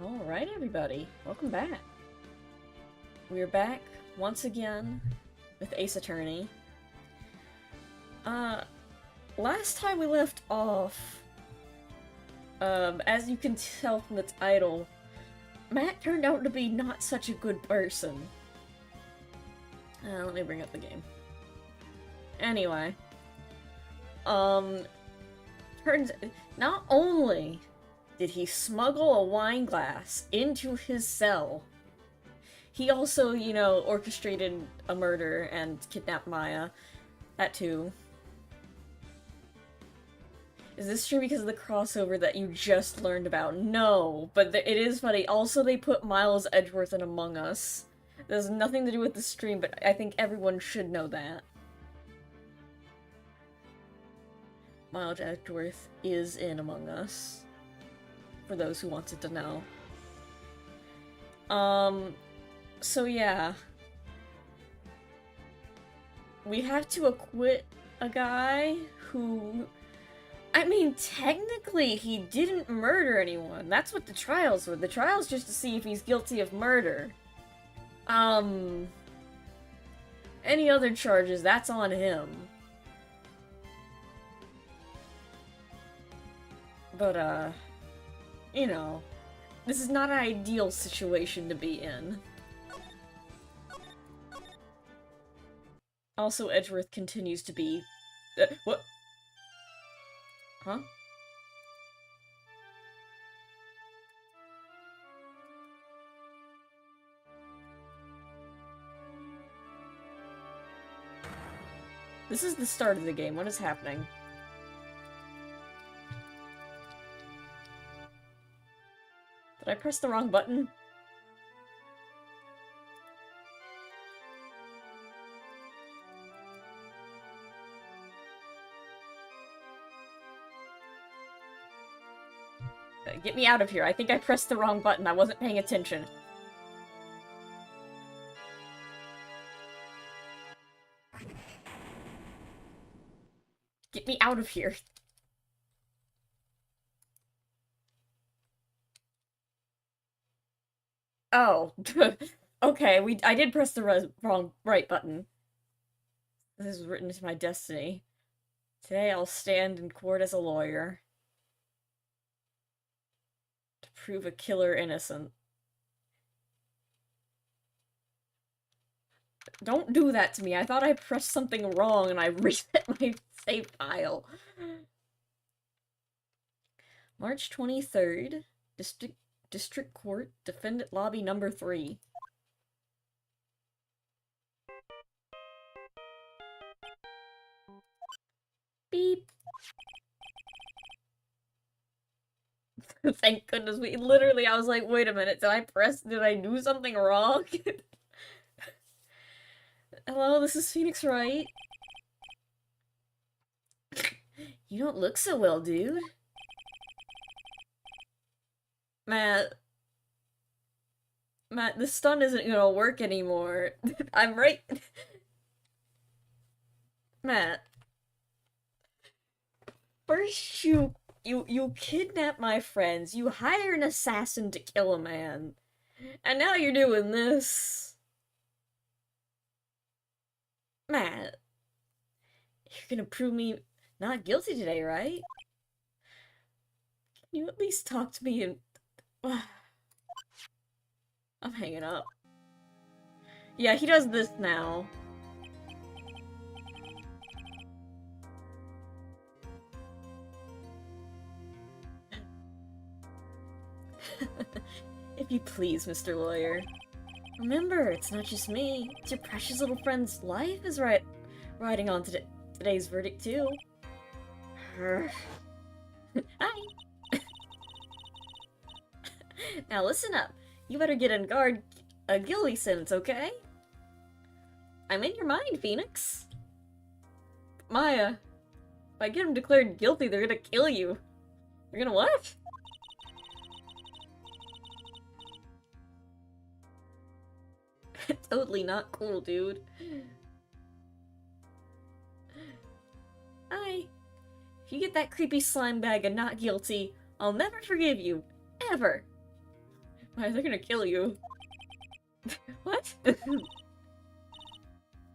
Alright, everybody. Welcome back. We're back once again with Ace Attorney. Last time we left off, as you can tell from the title, Matt turned out to be not such a good person. Let me bring up the game. Anyway, turns not only did he smuggle a wine glass into his cell, he also, you know, orchestrated a murder and kidnapped Maya. That too. Is this true because of the crossover that you just learned about? No, but it is funny. Also, they put Miles Edgeworth in Among Us. There's nothing to do with the stream, but I think everyone should know that. Miles Edgeworth is in Among Us. For those who wanted to know. So yeah. We have to acquit a guy who... I mean, technically, he didn't murder anyone. That's what the trials were. The trials just to see if he's guilty of murder. Any other charges, that's on him. But, you know, this is not an ideal situation to be in. Also, Edgeworth continues to be... what? Huh? This is the start of the game. What is happening? Did I press the wrong button? Get me out of here. I think I pressed the wrong button. I wasn't paying attention. Get me out of here. Oh. Okay, I did press the wrong right button. This is written into my destiny. Today I'll stand in court as a lawyer. To prove a killer innocent. Don't do that to me. I thought I pressed something wrong and I reset my save file. March 23rd, District Court, Defendant Lobby number 3. Beep. Thank goodness, I was like, wait a minute, did I do something wrong? Hello, this is Phoenix Wright. You don't look so well, dude. Matt, this stun isn't gonna work anymore. I'm right. Matt. First you kidnap my friends, you hire an assassin to kill a man, and now you're doing this. Matt, you're gonna prove me not guilty today, right? Can you at least talk to me and... I'm hanging up. Yeah, he does this now. If you please, Mr. Lawyer. Remember, it's not just me. It's your precious little friend's life is riding on today's verdict, too. Hi! Now listen up. You better get on guard a guilty sentence, okay? I'm in your mind, Phoenix. Maya, if I get him declared guilty, they're gonna kill you. They're gonna what? Totally not cool, dude. Hi. If you get that creepy slime bag and not guilty, I'll never forgive you. Ever. Why, they're gonna kill you. What?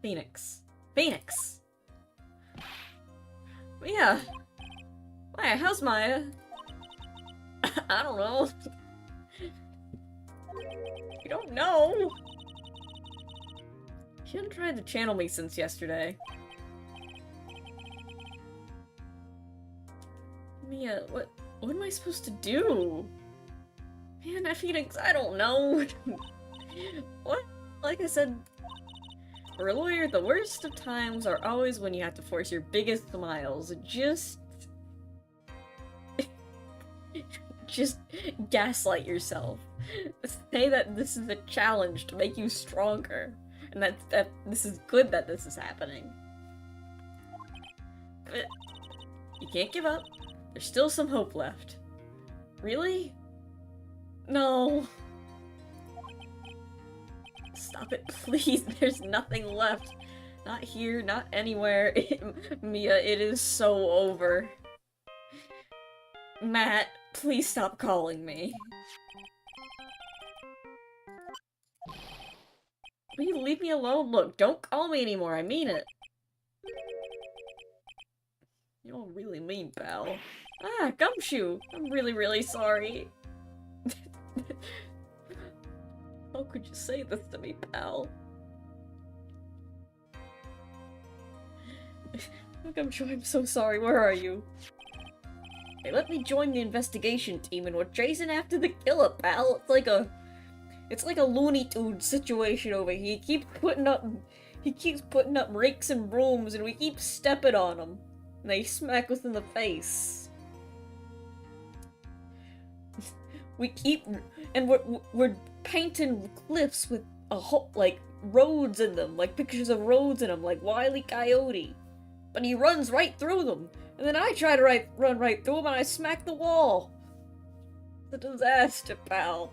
Phoenix. Phoenix! Mia! Why, how's Maya? I don't know. You don't know? She hasn't tried to channel me since yesterday. Mia, what am I supposed to do? Man, Phoenix, I don't know. What? Like I said, for a lawyer, the worst of times are always when you have to force your biggest smiles. Just gaslight yourself. Say that this is a challenge to make you stronger. And that this is good that this is happening. But you can't give up. There's still some hope left. Really? No. Stop it, please. There's nothing left. Not here, not anywhere. Mia, it is so over. Matt, please stop calling me. Will you leave me alone? Look, don't call me anymore, I mean it. You don't really mean, pal. Ah, Gumshoe! I'm really sorry. How could you say this to me, pal? Gumshoe, I'm so sorry. Where are you? Hey, let me join the investigation team and we're chasing after the killer, pal. It's like a Looney Tunes situation over here. He keeps putting up rakes and brooms and we keep stepping on him. And they smack us in the face. We're painting cliffs with like roads in them, like pictures of roads in them, like Wile E. Coyote. But he runs right through them. And then I try to run right through him and I smack the wall. It's a disaster, pal.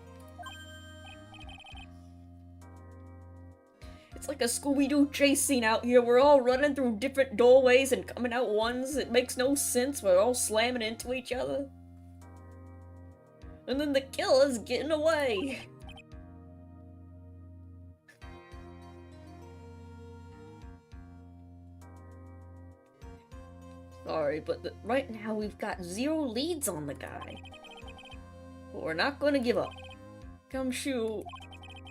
It's like a Scooby-Doo chase scene out here. We're all running through different doorways and coming out ones. It makes no sense. We're all slamming into each other. And then the killer's getting away. Sorry, but right now we've got 0 leads on the guy. But we're not gonna give up. Gumshoe,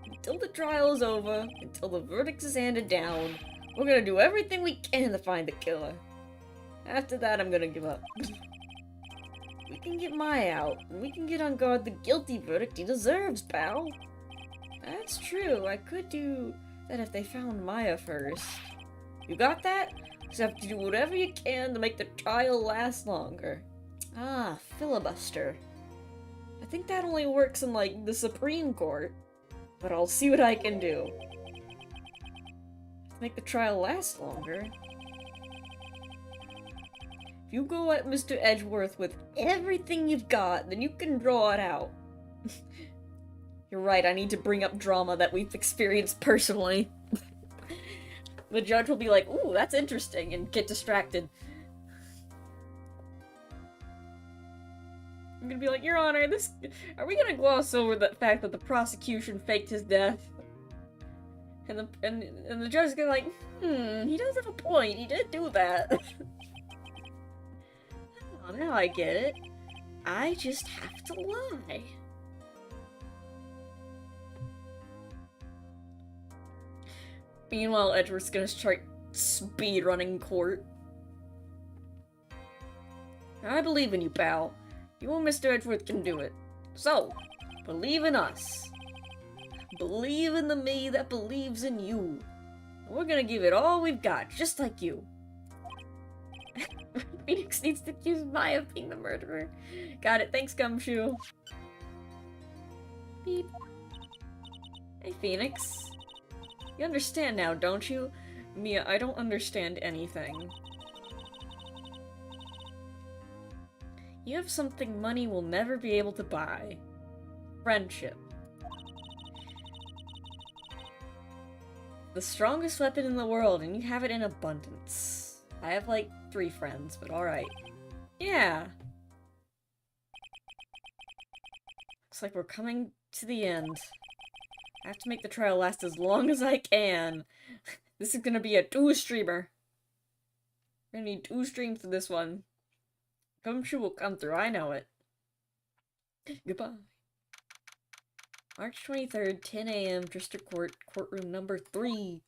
until the trial is over, until the verdict is handed down, we're gonna do everything we can to find the killer. After that, I'm gonna give up. We can get Maya out, and we can get on guard the guilty verdict he deserves, pal. That's true, I could do that if they found Maya first. You got that? Just have to do whatever you can to make the trial last longer. Ah, filibuster. I think that only works in, like, the Supreme Court. But I'll see what I can do. To make the trial last longer. If you go at Mr. Edgeworth with everything you've got, then you can draw it out. You're right, I need to bring up drama that we've experienced personally. The judge will be like, ooh, that's interesting, and get distracted. I'm gonna be like, Your Honor, are we gonna gloss over the fact that the prosecution faked his death? And the judge is gonna be like, he does have a point, he did do that. Oh, now I get it. I just have to lie. Meanwhile, Edward's gonna start speed running court. I believe in you, pal. You and Mr. Edgeworth can do it. So, believe in us. Believe in the me that believes in you. We're gonna give it all we've got, just like you. Phoenix needs to accuse Maya of being the murderer. Got it, thanks, Gumshoe. Beep. Hey, Phoenix. You understand now, don't you? Mia, I don't understand anything. You have something money will never be able to buy. Friendship. The strongest weapon in the world, and you have it in abundance. I have, like, 3 friends, but alright. Yeah! Looks like we're coming To the end. I have to make the trial last as long as I can. This is gonna be a 2-streamer. We're gonna need 2 streams for this one. Gumshoe will come through, I know it. Goodbye. March 23rd, 10 a.m., District Court, courtroom number 3.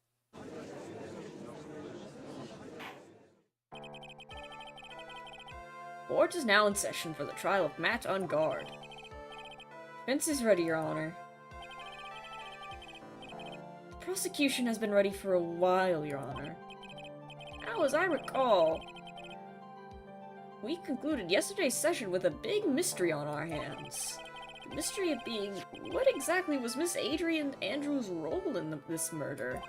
Court is now in session for the trial of Matt on guard. Defense is ready, Your Honor. The prosecution has been ready for a while, Your Honor. Now, as I recall, we concluded yesterday's session with a big mystery on our hands. The mystery of being, what exactly was Miss Adrian Andrews' role in this murder?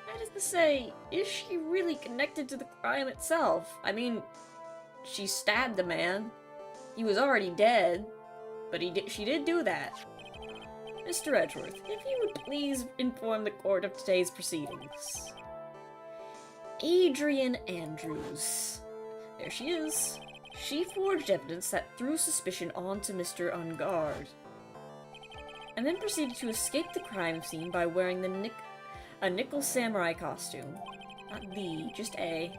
That is to say, is she really connected to the crime itself? I mean, she stabbed the man. He was already dead, but she did do that. Mr. Edgeworth, if you would please inform the court of today's proceedings. Adrian Andrews. There she is. She forged evidence that threw suspicion onto Mr. Ungard, and then proceeded to escape the crime scene by wearing a nickel samurai costume. Not the, just a.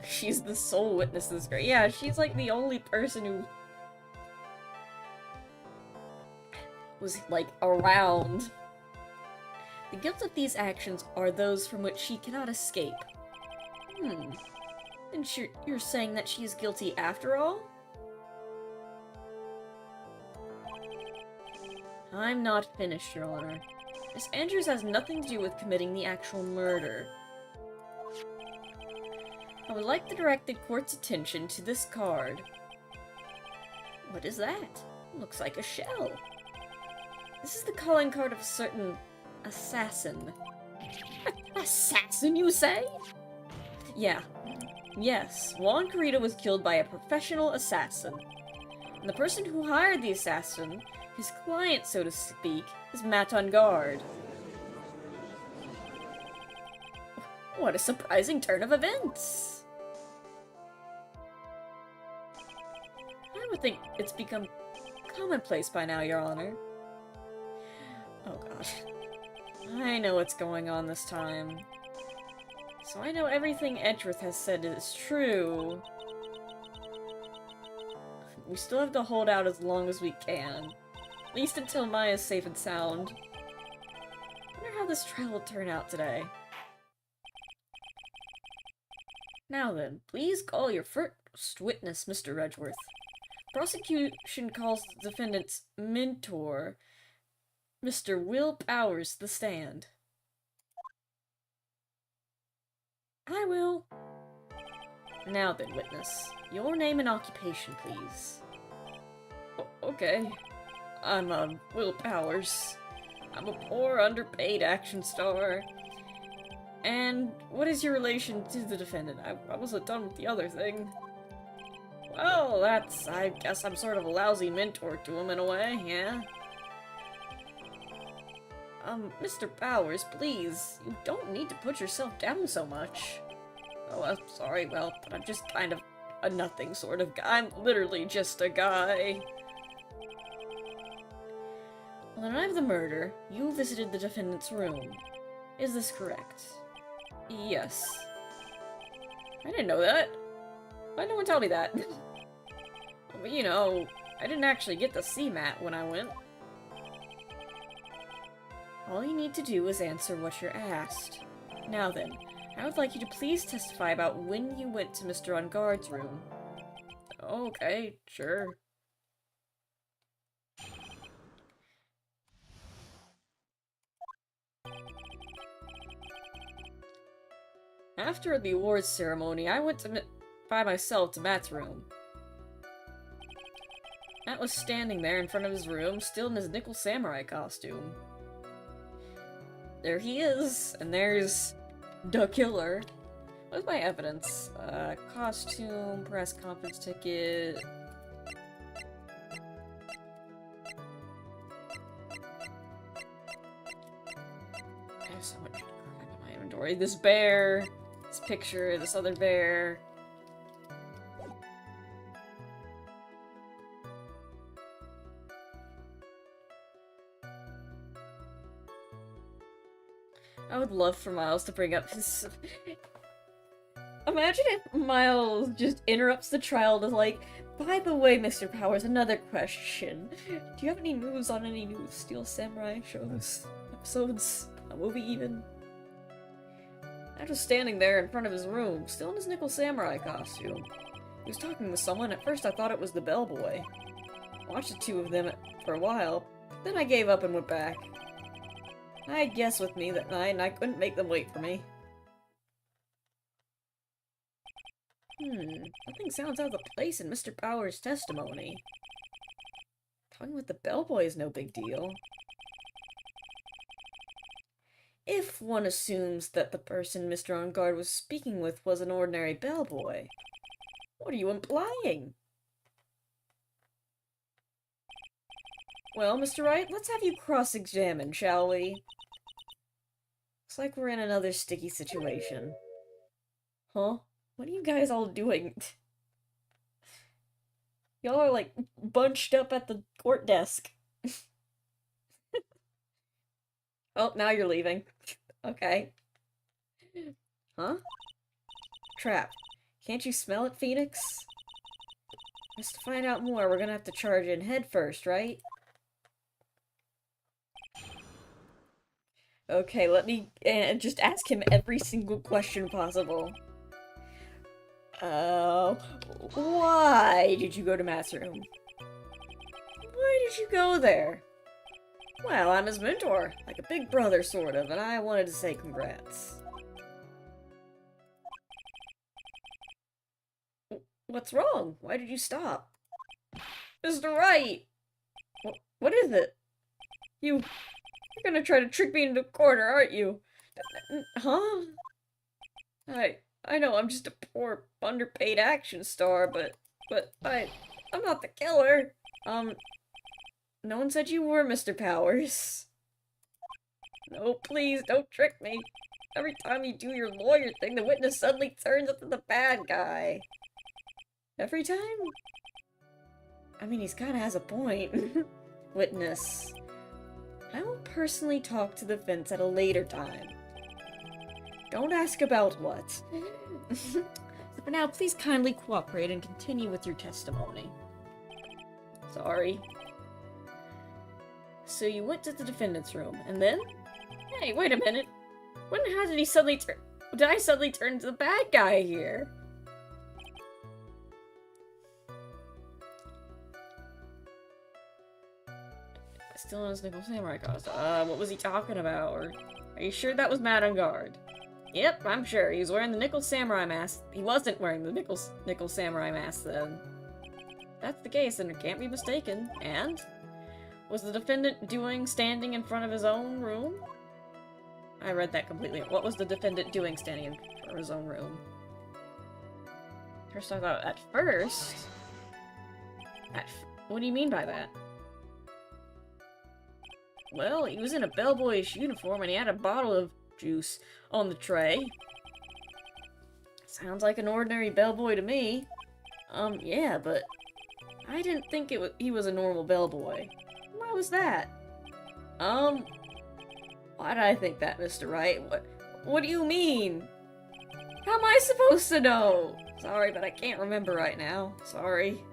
She's the sole witness to this crime. Yeah, she's like the only person who was, like, around. The guilt of these actions are those from which she cannot escape. And you're saying that she is guilty after all? I'm not finished, Your Honor. Miss Andrews has nothing to do with committing the actual murder. I would like to direct the court's attention to this card. What is that? Looks like a shell. This is the calling card of a certain assassin. Assassin, you say? Yeah. Yes, Juan Carrito was killed by a professional assassin. And the person who hired the assassin, his client, so to speak, is Matt on guard. What a surprising turn of events! I would think it's become commonplace by now, Your Honor. Oh gosh. I know what's going on this time. So I know everything Edgeworth has said is true. We still have to hold out as long as we can. At least until Maya's safe and sound. I wonder how this trial will turn out today. Now then, please call your first witness, Mr. Edgeworth. Prosecution calls the defendant's mentor, Mr. Will Powers, to the stand. I will. Now then, witness. Your name and occupation, please. Okay. I'm, Will Powers. I'm a poor, underpaid action star. And what is your relation to the defendant? I wasn't done with the other thing. Well, I guess I'm sort of a lousy mentor to him in a way, yeah? Mr. Powers, please, you don't need to put yourself down so much. Oh, I'm sorry, well, but I'm just kind of a nothing sort of guy. I'm literally just a guy. On the night of the murder, you visited the defendant's room. Is this correct? Yes. I didn't know that. Why didn't no one tell me that? But, you know, I didn't actually get to see Matt when I went. All you need to do is answer what you're asked. Now then, I would like you to please testify about when you went to Mr. Ungard's room. Okay, sure. After the awards ceremony, I went by myself to Matt's room. Matt was standing there in front of his room, still in his nickel samurai costume. There he is, and there's the killer. What's my evidence? Costume, press conference ticket. I have so much crap in my inventory. This bear, this picture, this other bear. I would love for Miles to bring up his... Imagine if Miles just interrupts the trial to like, by the way, Mr. Powers, another question. Do you have any news on any new Steel Samurai shows, episodes, a movie even? I was standing there in front of his room, still in his Nickel Samurai costume. He was talking to someone. At first I thought it was the bellboy. Watched the two of them for a while, then I gave up and went back. I had guests with me that night, and I couldn't make them wait for me. Nothing sounds out of place in Mr. Powers' testimony. Talking with the bellboy is no big deal. If one assumes that the person Mr. On Guard was speaking with was an ordinary bellboy, what are you implying? Well, Mr. Wright, let's have you cross-examine, shall we? Looks like we're in another sticky situation. Huh? What are you guys all doing? Y'all are, like, bunched up at the court desk. Oh, now you're leaving. Okay. Huh? Trap. Can't you smell it, Phoenix? Just to find out more, we're gonna have to charge in head first, right? Okay, let me just ask him every single question possible. Why did you go to Matt's room? Why did you go there? Well, I'm his mentor, like a big brother, sort of, and I wanted to say congrats. What's wrong? Why did you stop? Mr. Wright! What is it? You're gonna try to trick me into a corner, aren't you? Huh? I know I'm just a poor, underpaid action star, but I'm not the killer. No one said you were, Mr. Powers. No, please, don't trick me. Every time you do your lawyer thing, the witness suddenly turns into the bad guy. Every time? I mean, he's kinda has a point. Witness. I will personally talk to the defense at a later time. Don't ask about what. So for now, please kindly cooperate and continue with your testimony. Sorry. So you went to the defendant's room, and then? Hey, wait a minute. How did he suddenly turn? Did I suddenly turn into the bad guy here? Still in his Nickel Samurai costume. What was he talking about? Or are you sure that was Matt on Guard? Yep, I'm sure. He was wearing the Nickel Samurai mask. He wasn't wearing the Nickel Samurai mask then. If that's the case, then it can't be mistaken. And? Was the defendant standing in front of his own room? I read that completely. What was the defendant doing standing in front of his own room? First I thought, at first? What do you mean by that? Well, he was in a bellboyish uniform and he had a bottle of juice on the tray. Sounds like an ordinary bellboy to me. Yeah, but I didn't think he was a normal bellboy. Why was that? Why did I think that, Mr. Wright? What do you mean? How am I supposed to know? Sorry, but I can't remember right now. Sorry.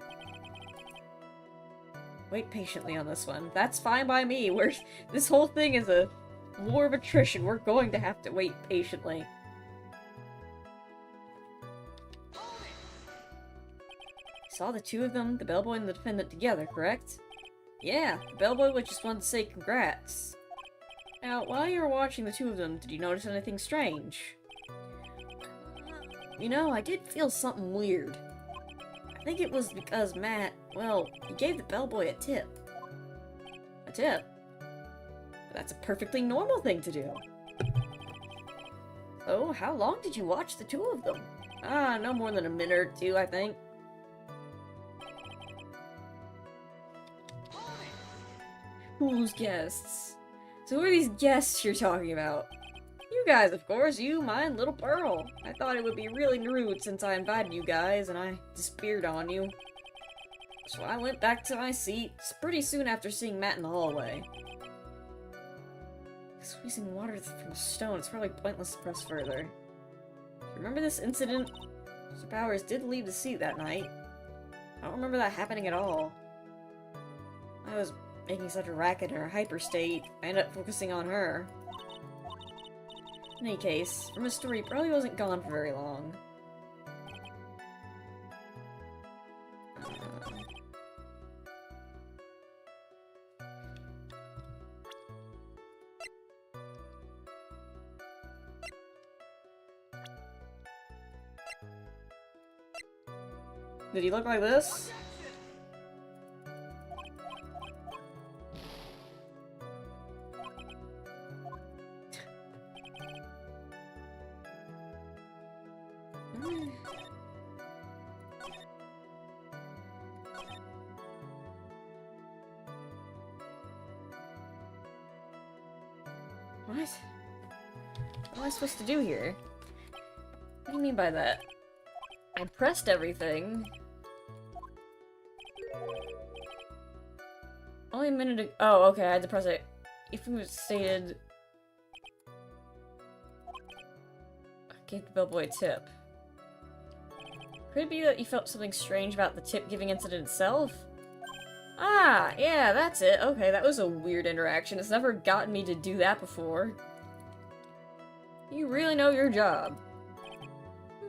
Wait patiently on this one. That's fine by me. This whole thing is a war of attrition. We're going to have to wait patiently. Saw the two of them, the bellboy and the defendant, together, correct? Yeah, the bellboy would just want to say congrats. Now, while you were watching the two of them, did you notice anything strange? You know, I did feel something weird. I think it was because Matt, well, he gave the bellboy a tip. A tip? That's a perfectly normal thing to do. Oh, how long did you watch the two of them? No more than a minute or two, I think. Who's guests? So who are these guests you're talking about? You guys, of course. You, mine, little Pearl. I thought it would be really rude since I invited you guys and I disappeared on you. So I went back to my seat pretty soon after seeing Matt in the hallway. Squeezing water from a stone. It's probably pointless to press further. Remember this incident? Mr. Powers did leave the seat that night. I don't remember that happening at all. I was making such a racket in her hyper state, I ended up focusing on her. In any case, from his story, he probably wasn't gone for very long. Did he look like this? What? What am I supposed to do here? What do you mean by that? I pressed everything. Only a minute ago. Oh, okay, I had to press it. If it was stated... I gave the bellboy a tip. Could it be that you felt something strange about the tip-giving incident itself? Ah, yeah, that's it. Okay, that was a weird interaction. It's never gotten me to do that before. You really know your job.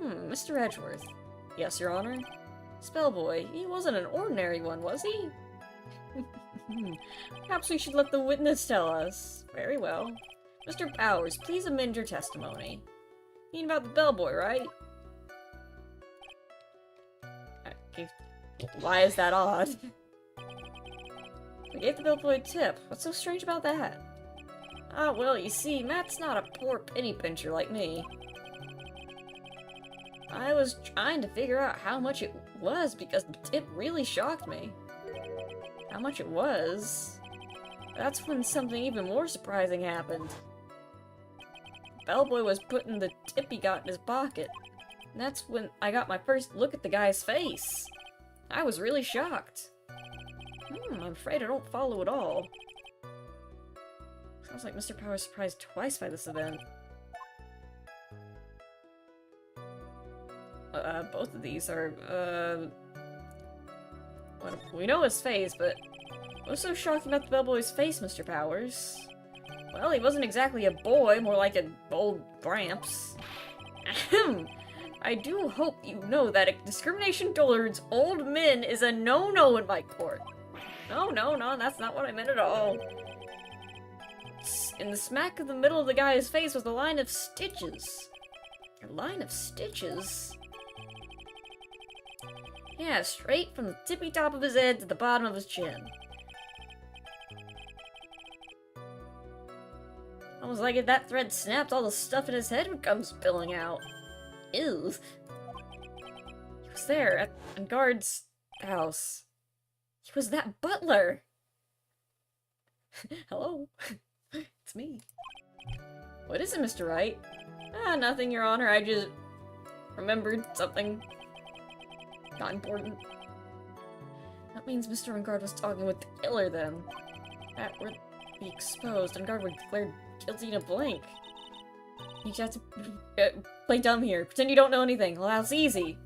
Mr. Edgeworth. Yes, Your Honor? Spellboy, he wasn't an ordinary one, was he? Perhaps we should let the witness tell us. Very well. Mr. Powers, please amend your testimony. You mean about the bellboy, right? Okay. Why is that odd? I gave the bellboy a tip. What's so strange about that? Ah, well, you see, Matt's not a poor penny pincher like me. I was trying to figure out how much it was because the tip really shocked me. How much it was? That's when something even more surprising happened. Bellboy was putting the tip he got in his pocket. And that's when I got my first look at the guy's face. I was really shocked. I'm afraid I don't follow at all. Sounds like Mr. Powers surprised twice by this event. Both of these are, well, we know his face, but what's so shocking about the bellboy's face, Mr. Powers? Well, he wasn't exactly a boy, more like an old gramps. Ahem! I do hope you know that discrimination towards old men is a no-no in my court. No, that's not what I meant at all. In the smack of the middle of the guy's face was a line of stitches. A line of stitches? Yeah, straight from the tippy top of his head to the bottom of his chin. Almost like if that thread snapped, all the stuff in his head would come spilling out. Ew. He was there at guard's house. He was that butler. Hello. It's me. What is it, Mr. Wright? Ah, nothing, Your Honor. I just remembered something. Not important. That means Mr. Ungard was talking with the killer, then. That would be exposed. Ungard would declare guilty in a blink. You just have to play dumb here. Pretend you don't know anything. Well, that's easy.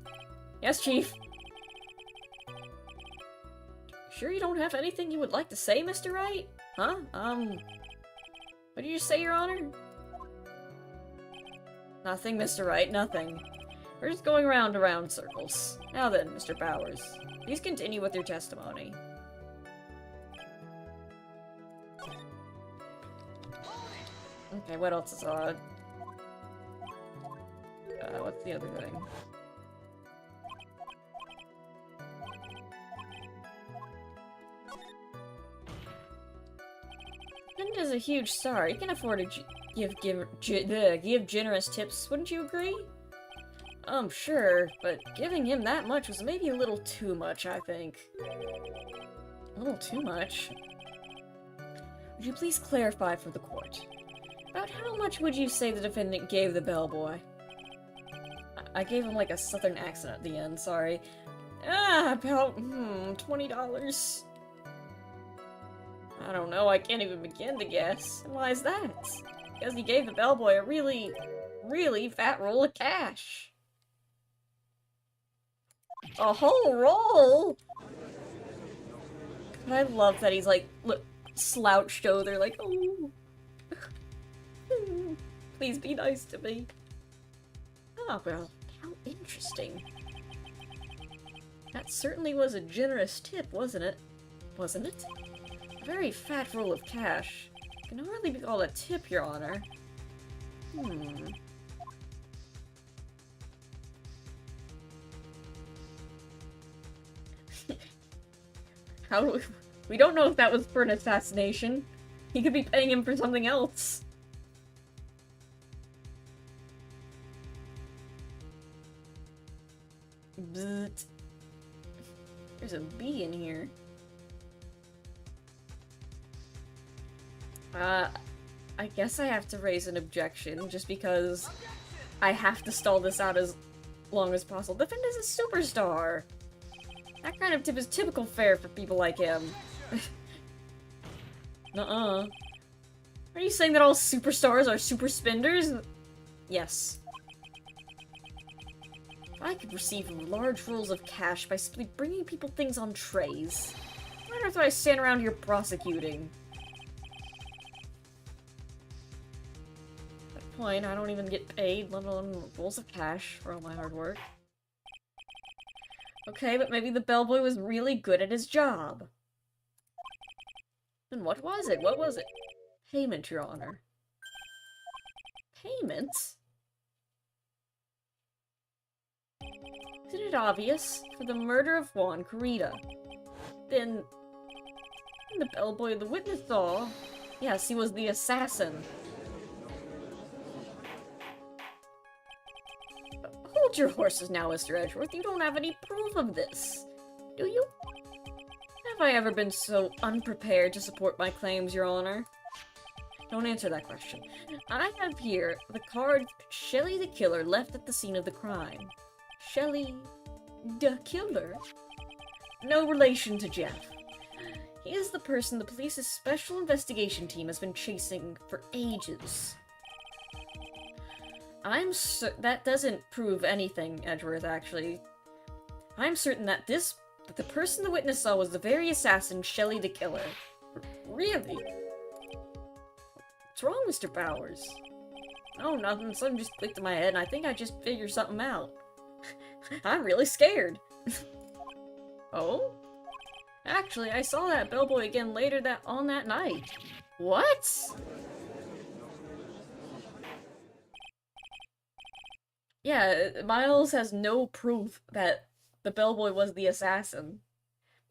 Yes, Chief. Sure you don't have anything you would like to say, Mr. Wright? Huh? What did you say, Your Honor? Nothing, Mr. Wright, nothing. We're just going round and round circles. Now then, Mr. Powers, please continue with your testimony. Okay, what else is odd? What's the other thing? Flint is a huge star. He can afford to give generous tips, wouldn't you agree? Sure, but giving him that much was maybe a little too much, I think. A little too much? Would you please clarify for the court? About how much would you say the defendant gave the bellboy? I gave him like a southern accent at the end, sorry. About, $20. I don't know, I can't even begin to guess. And why is that? Because he gave the bellboy a really, really fat roll of cash. A whole roll? And I love that he's like, look, slouched over, like, oh, please be nice to me. Oh, well, how interesting. That certainly was a generous tip, wasn't it? Wasn't it? A very fat roll of cash. Can hardly be called a tip, Your Honor. How... We don't know if that was for an assassination. He could be paying him for something else. Bzzt. There's a bee in here. I guess I have to raise an objection, just because I have to stall this out as long as possible. The friend is a superstar! That kind of tip is typical fare for people like him. Nuh-uh. Are you saying that all superstars are super spenders? Yes. If I could receive large rolls of cash by simply bringing people things on trays, why on earth would I stand around here prosecuting? At that point, I don't even get paid, let alone rolls of cash for all my hard work. Okay, but maybe the bellboy was really good at his job. Then what was it? What was it? Payment, Your Honor. Payment? Isn't it obvious? For the murder of Juan Carita. Then... the bellboy the witness saw... Yes, he was the assassin. Hold your horses now, Mr. Edgeworth. You don't have any proof of this. Do you? Have I ever been so unprepared to support my claims, Your Honor? Don't answer that question. I have here the card Shelley the Killer left at the scene of the crime. Shelley the Killer? No relation to Jeff. He is the person the police's special investigation team has been chasing for ages. That doesn't prove anything, Edgeworth, actually. I'm certain that the person the witness saw was the very assassin, Shelley the Killer. Really? What's wrong, Mr. Bowers? Oh, nothing. Something just clicked in my head, and I think I just figured something out. I'm really scared. Oh? Actually, I saw that bellboy again later on that night. What? Yeah, Miles has no proof that the bellboy was the assassin.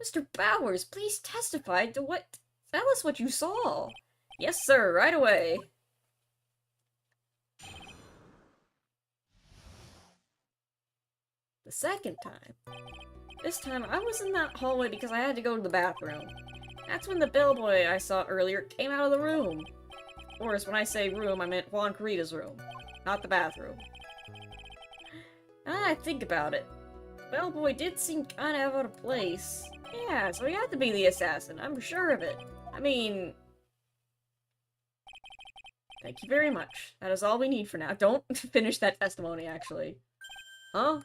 Mr. Bowers, please testify to what... Tell us what you saw. Yes, sir, right away. The second time. This time, I was in that hallway because I had to go to the bathroom. That's when the bellboy I saw earlier came out of the room. Of course, when I say room, I meant Juan Carita's room, not the bathroom. Now that I think about it, bellboy did seem kind of out of place. Yeah, so he had to be the assassin, I'm sure of it. I mean... Thank you very much. That is all we need for now. Don't finish that testimony, actually. Huh?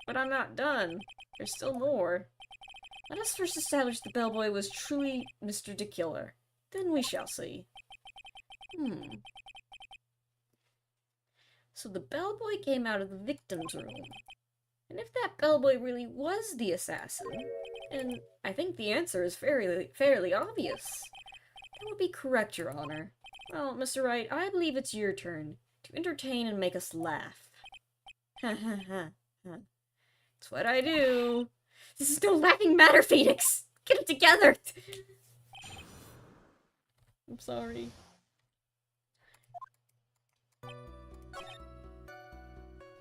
But I'm not done. There's still more. Let us first establish the bellboy was truly Mr. the Killer. Then we shall see. So the bellboy came out of the victim's room. And if that bellboy really was the assassin, and I think the answer is fairly obvious, that would be correct, Your Honor. Well, Mr. Wright, I believe it's your turn to entertain and make us laugh. Ha ha ha ha. It's what I do. This is no laughing matter, Phoenix! Get it together! I'm sorry.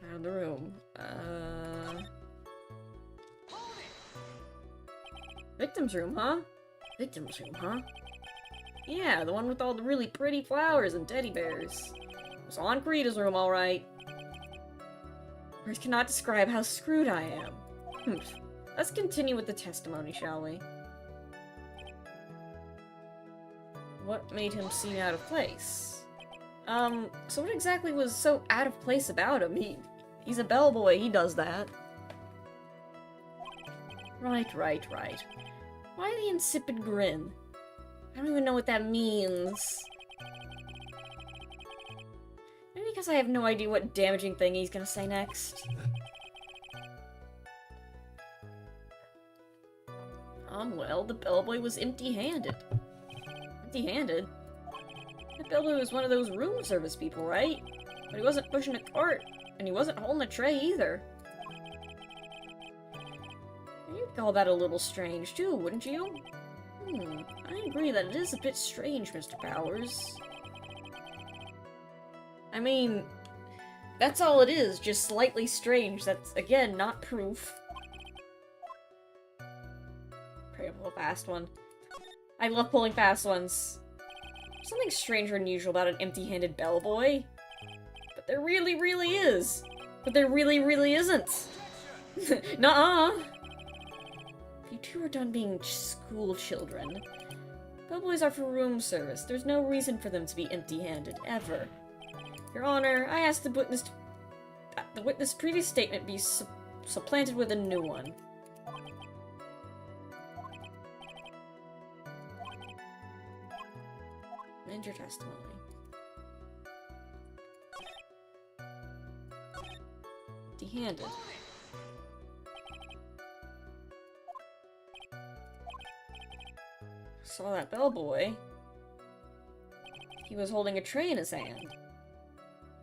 Around the room. Victim's room, huh? Victim's room, huh? Yeah, the one with all the really pretty flowers and teddy bears. It's on Carita's room, alright. Words cannot describe how screwed I am. Let's continue with the testimony, shall we? What made him seem out of place? So what exactly was so out of place about him? He's a bellboy, he does that. Right. Why the insipid grin? I don't even know what that means. Maybe because I have no idea what damaging thing he's gonna say next. Well, the bellboy was empty-handed. Empty-handed? The bellboy was one of those room service people, right? But he wasn't pushing a cart, and he wasn't holding a tray either. You'd call that a little strange, too, wouldn't you? I agree that it is a bit strange, Mr. Powers. I mean, that's all it is, just slightly strange. That's, again, not proof. Pray to pull a fast one. I love pulling fast ones. There's something strange or unusual about an empty-handed bellboy. But there really, really is. But there really, really isn't. Nuh-uh. If you two are done being school children, bellboys are for room service. There's no reason for them to be empty-handed, ever. Your Honor, I ask the witness' previous statement be supplanted with a new one. Amend your testimony. Empty-handed. Saw that bellboy. He was holding a tray in his hand.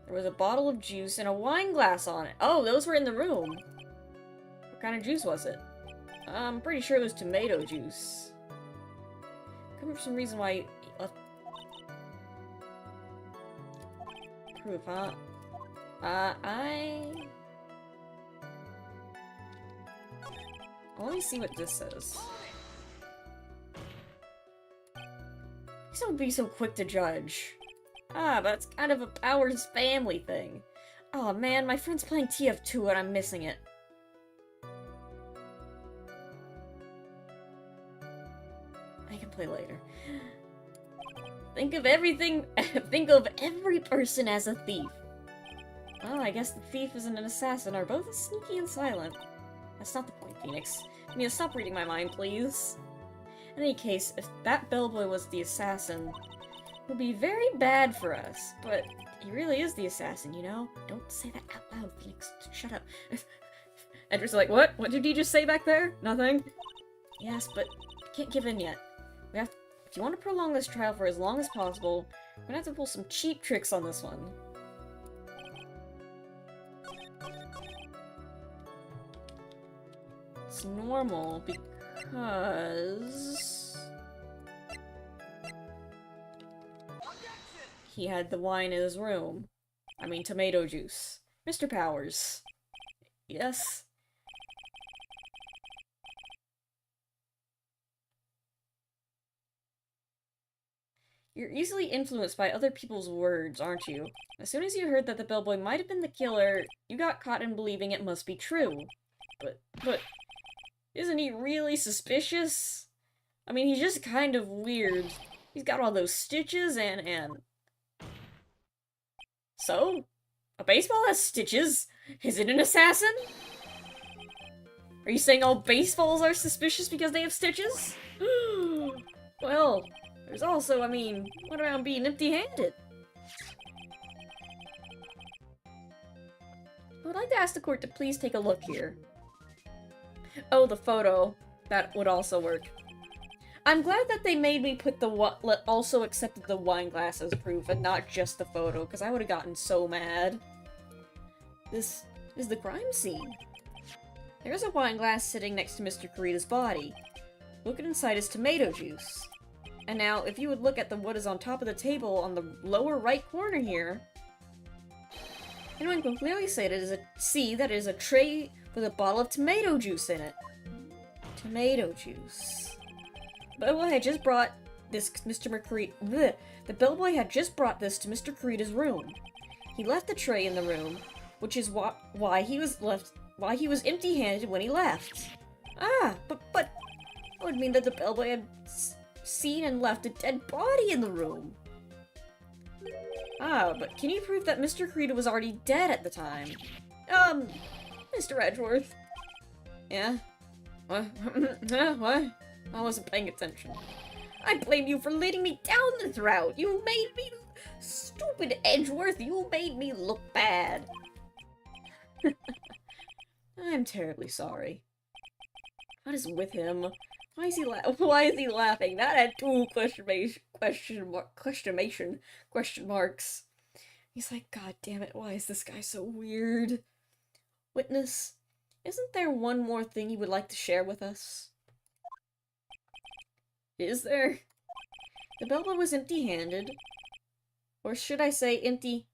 There was a bottle of juice and a wine glass on it. Oh, those were in the room. What kind of juice was it? I'm pretty sure it was tomato juice. Come for some reason why he left. Proof, huh? Let me see what this says. Please don't be so quick to judge. But it's kind of a Powers family thing. Oh man, my friend's playing TF2 and I'm missing it. I can play later. Think of every person as a thief. Well, I guess the thief and an assassin are both as sneaky and silent. That's not the point, Phoenix. I mean, stop reading my mind, please. In any case, if that bellboy was the assassin, it would be very bad for us. But he really is the assassin, you know? Don't say that out loud, Phoenix. Shut up. Edward's like, what? What did he just say back there? Nothing? Yes, but I can't give in yet. If you want to prolong this trial for as long as possible, we're gonna have to pull some cheap tricks on this one. It's normal because he had the wine in his room. I mean, tomato juice. Mr. Powers. Yes? You're easily influenced by other people's words, aren't you? As soon as you heard that the bellboy might have been the killer, you got caught in believing it must be true. But, isn't he really suspicious? I mean, he's just kind of weird. He's got all those stitches and... So? A baseball has stitches? Is it an assassin? Are you saying all baseballs are suspicious because they have stitches? Well... There's also, I mean, what about being empty-handed? I would like to ask the court to please take a look here. Oh, the photo. That would also work. I'm glad that they made me put the also accepted the wine glass as proof and not just the photo, because I would have gotten so mad. This is the crime scene. There's a wine glass sitting next to Mr. Kurita's body. Look inside his tomato juice. And now, if you would look at what is on top of the table on the lower right corner here, anyone can clearly see that it is a tray with a bottle of tomato juice in it. Tomato juice. The bellboy had just brought this The bellboy had just brought this to Mr. Kurita's room. He left the tray in the room, which is why he was empty-handed when he left. But that would mean that the bellboy had seen and left a dead body in the room. Ah, but can you prove that Mr. Creed was already dead at the time? Mr. Edgeworth. Yeah? What? What? I wasn't paying attention. I blame you for leading me down this route. You made me... Stupid Edgeworth, you made me look bad. I'm terribly sorry. What is with him? Why is he laughing? That had two question marks. He's like, God damn it, why is this guy so weird? Witness, isn't there one more thing you would like to share with us? Is there? The bellboy was empty-handed. Or should I say empty-handed?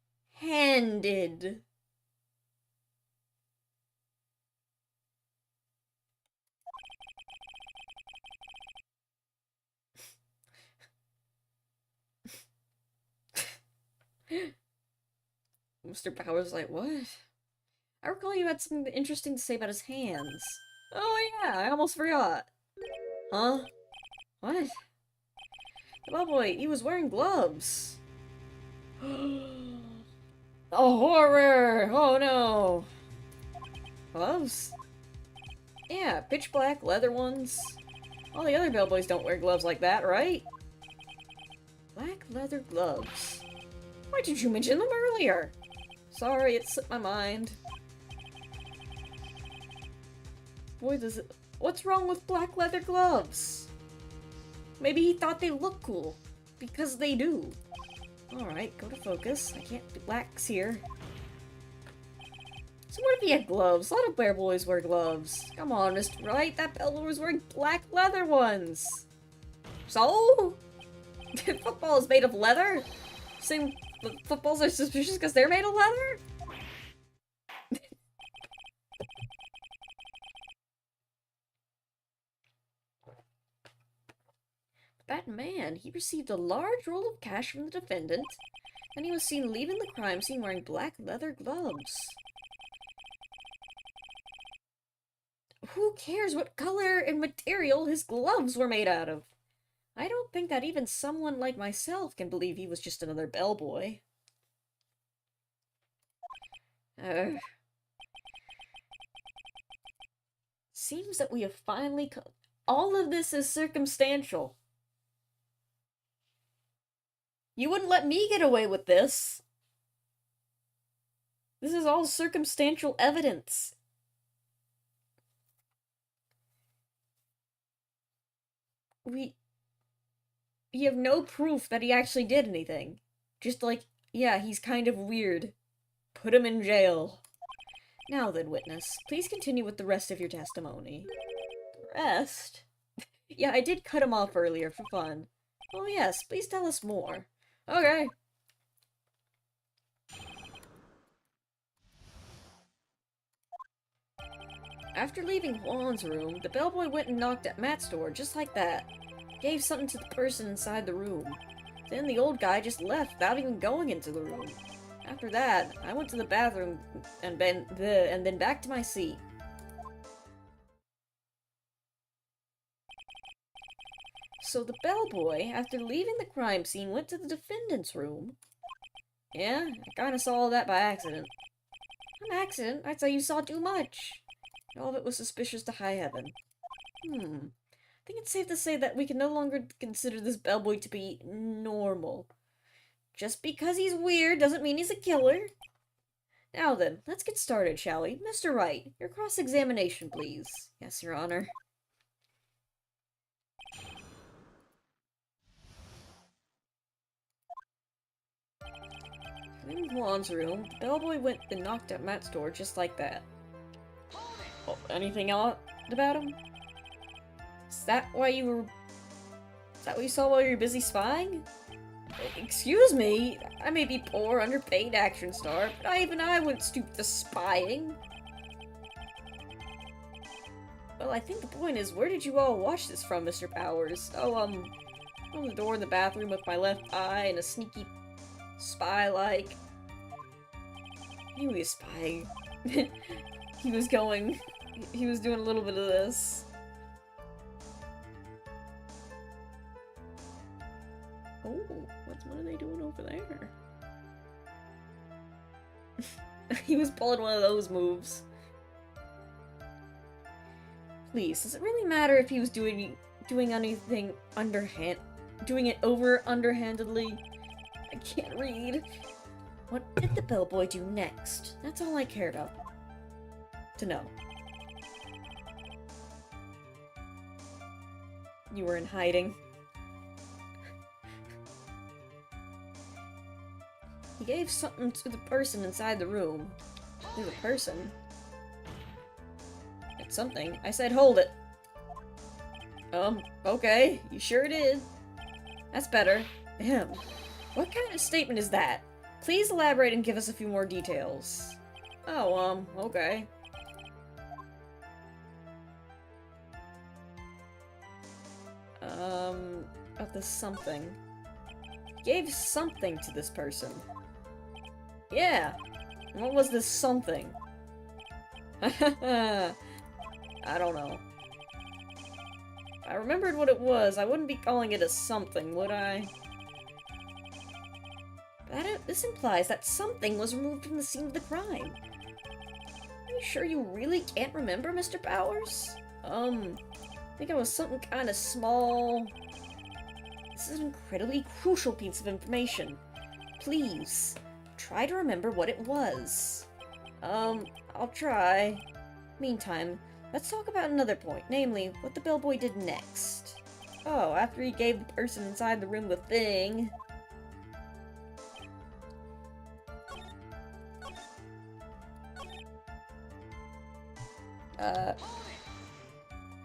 Mr. Powers like, what? I recall you had something interesting to say about his hands. Oh yeah, I almost forgot. Huh? What? The bellboy, he was wearing gloves. A horror! Oh no! Gloves? Yeah, pitch black leather ones. All the other bellboys don't wear gloves like that, right? Black leather gloves. Why did you mention them earlier? Sorry, it slipped my mind. Boy, does it... What's wrong with black leather gloves? Maybe he thought they looked cool. Because they do. Alright, go to focus. I can't do blacks here. So what if he had gloves? A lot of bellboys wear gloves. Come on, Mr. Wright. That bellboy was wearing black leather ones. So? Football is made of leather? Same... Footballs are suspicious because they're made of leather? That man, he received a large roll of cash from the defendant, and he was seen leaving the crime scene wearing black leather gloves. Who cares what color and material his gloves were made out of? I don't think that even someone like myself can believe he was just another bellboy. Seems that we have finally all of this is circumstantial. You wouldn't let me get away with this. This is all circumstantial evidence. You have no proof that he actually did anything. Just like, yeah, he's kind of weird. Put him in jail. Now then, witness, please continue with the rest of your testimony. The rest? Yeah, I did cut him off earlier for fun. Oh yes, please tell us more. Okay. After leaving Juan's room, the bellboy went and knocked at Matt's door just like that. Gave something to the person inside the room. Then the old guy just left without even going into the room. After that, I went to the bathroom and then back to my seat. So the bellboy, after leaving the crime scene, went to the defendant's room. Yeah, I kinda saw all that by accident. An accident? I'd say you saw too much. All of it was suspicious to high heaven. I think it's safe to say that we can no longer consider this bellboy to be normal. Just because he's weird doesn't mean he's a killer. Now then, let's get started, shall we? Mr. Wright, your cross-examination, please. Yes, Your Honor. In Juan's room, the bellboy went and knocked at Matt's door just like that. Oh, anything else about him? Is that what you saw while you were busy spying? Excuse me, I may be poor, underpaid action star, but even I wouldn't stoop to spying. Well, I think the point is, where did you all watch this from, Mr. Powers? Oh, on the door in the bathroom with my left eye and a sneaky spy-like. He was spying. he was doing a little bit of this. Oh, what are they doing over there? He was pulling one of those moves. Please, does it really matter if he was doing anything doing it underhandedly? I can't read. What did the bellboy do next? That's all I cared about to know. You were in hiding. He gave something to the person inside the room. To the person? It's something. I said hold it. Okay. You sure did. That's better. Ahem. What kind of statement is that? Please elaborate and give us a few more details. Oh, okay. About this something. Gave something to this person. Yeah. What was this something? I don't know. If I remembered what it was, I wouldn't be calling it a something, would I? This implies that something was removed from the scene of the crime. Are you sure you really can't remember, Mr. Powers? I think it was something kind of small. This is an incredibly crucial piece of information. Please, try to remember what it was. I'll try. Meantime, let's talk about another point, namely, what the bellboy did next. Oh, after he gave the person inside the room the thing...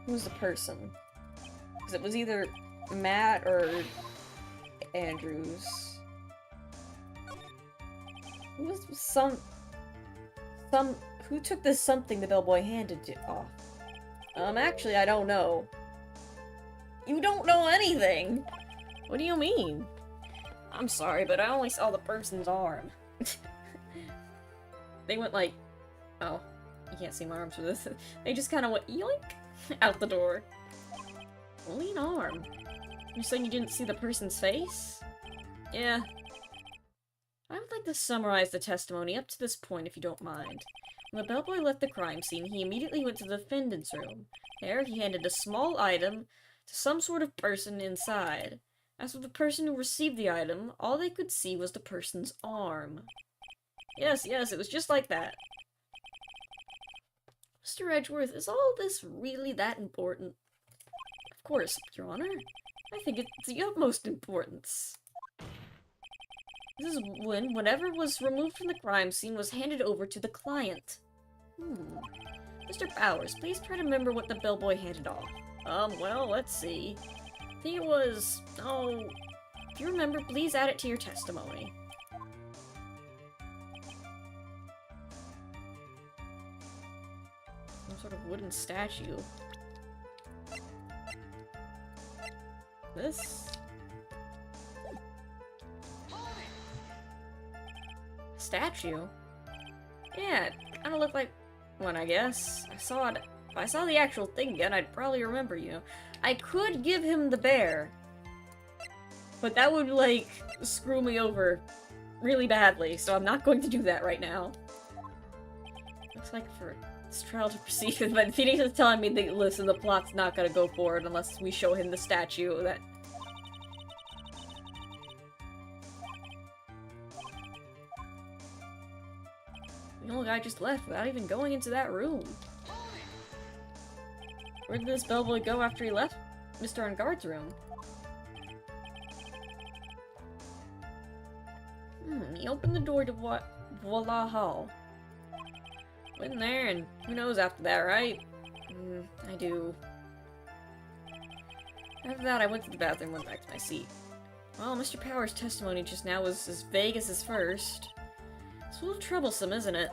Who's the person? Because it was either Matt or Andrews. Who took this something the bellboy handed off? Actually, I don't know. You don't know anything! What do you mean? I'm sorry, but I only saw the person's arm. They went like... Oh, you can't see my arms for this. They just kind of went yoink out the door. Only an arm. You're saying you didn't see the person's face? Yeah. I would like to summarize the testimony up to this point, if you don't mind. When the bellboy left the crime scene, he immediately went to the defendant's room. There, he handed a small item to some sort of person inside. As for the person who received the item, all they could see was the person's arm. Yes, it was just like that. Mr. Edgeworth, is all this really that important? Of course, Your Honor. I think it's the utmost importance. This is when whatever was removed from the crime scene was handed over to the client. Mr. Bowers, please try to remember what the bellboy handed off. Well, let's see. I think it was... Oh... If you remember, please add it to your testimony. Some sort of wooden statue. This... Statue? Yeah, it kinda looked like one, I guess. I saw it. If I saw the actual thing again, I'd probably remember you. I could give him the bear. But that would, like, screw me over really badly, so I'm not going to do that right now. Looks like for this trial to proceed, but Phoenix is telling me that, listen, the plot's not gonna go forward unless we show him the statue that... The old guy just left without even going into that room. Where did this bellboy go after he left Mr. On Guard's room? He opened the door to Voila Hall. Went in there, and who knows after that, right? I do. After that, I went to the bathroom and went back to my seat. Well, Mr. Powers' testimony just now was as vague as his first. It's a little troublesome, isn't it?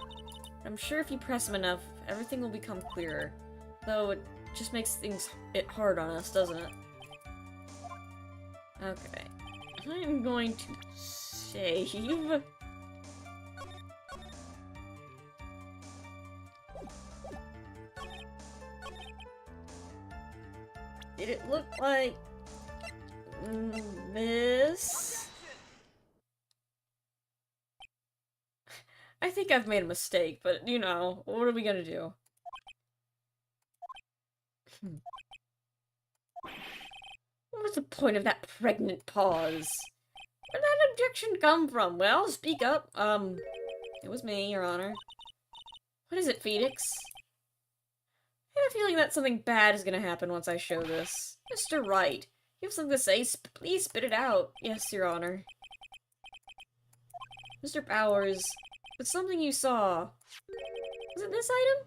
I'm sure if you press him enough, everything will become clearer. Though it just makes it hard on us, doesn't it? Okay. I'm going to save. Did it look like This... I think I've made a mistake, but, you know, what are we gonna do? What was the point of that pregnant pause? Where'd that objection come from? Well, speak up. It was me, Your Honor. What is it, Phoenix? I have a feeling that something bad is gonna happen once I show this. Mr. Wright, you have something to say? Please spit it out. Yes, Your Honor. Mr. Powers, it's something you saw. Was it this item?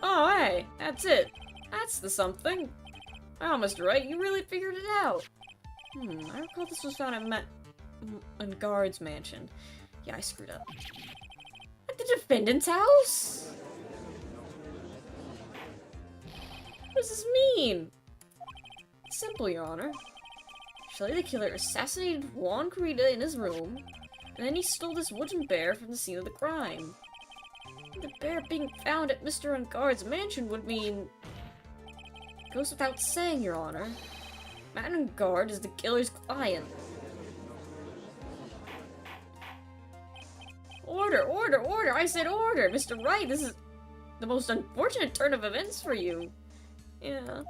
Oh, hey, that's it. That's the something. Wow, Mr. Wright, you really figured it out. I recall this was found in Guard's mansion. Yeah, I screwed up. At the defendant's house? What does this mean? Simple, Your Honor. Shelley the killer assassinated Juan Corrida in his room, and then he stole this wooden bear from the scene of the crime. The bear being found at Mr. Ungard's mansion would mean... Goes without saying, Your Honor. Matt Ungard is the killer's client. Order, order, order! I said order! Mr. Wright, this is the most unfortunate turn of events for you. Yeah.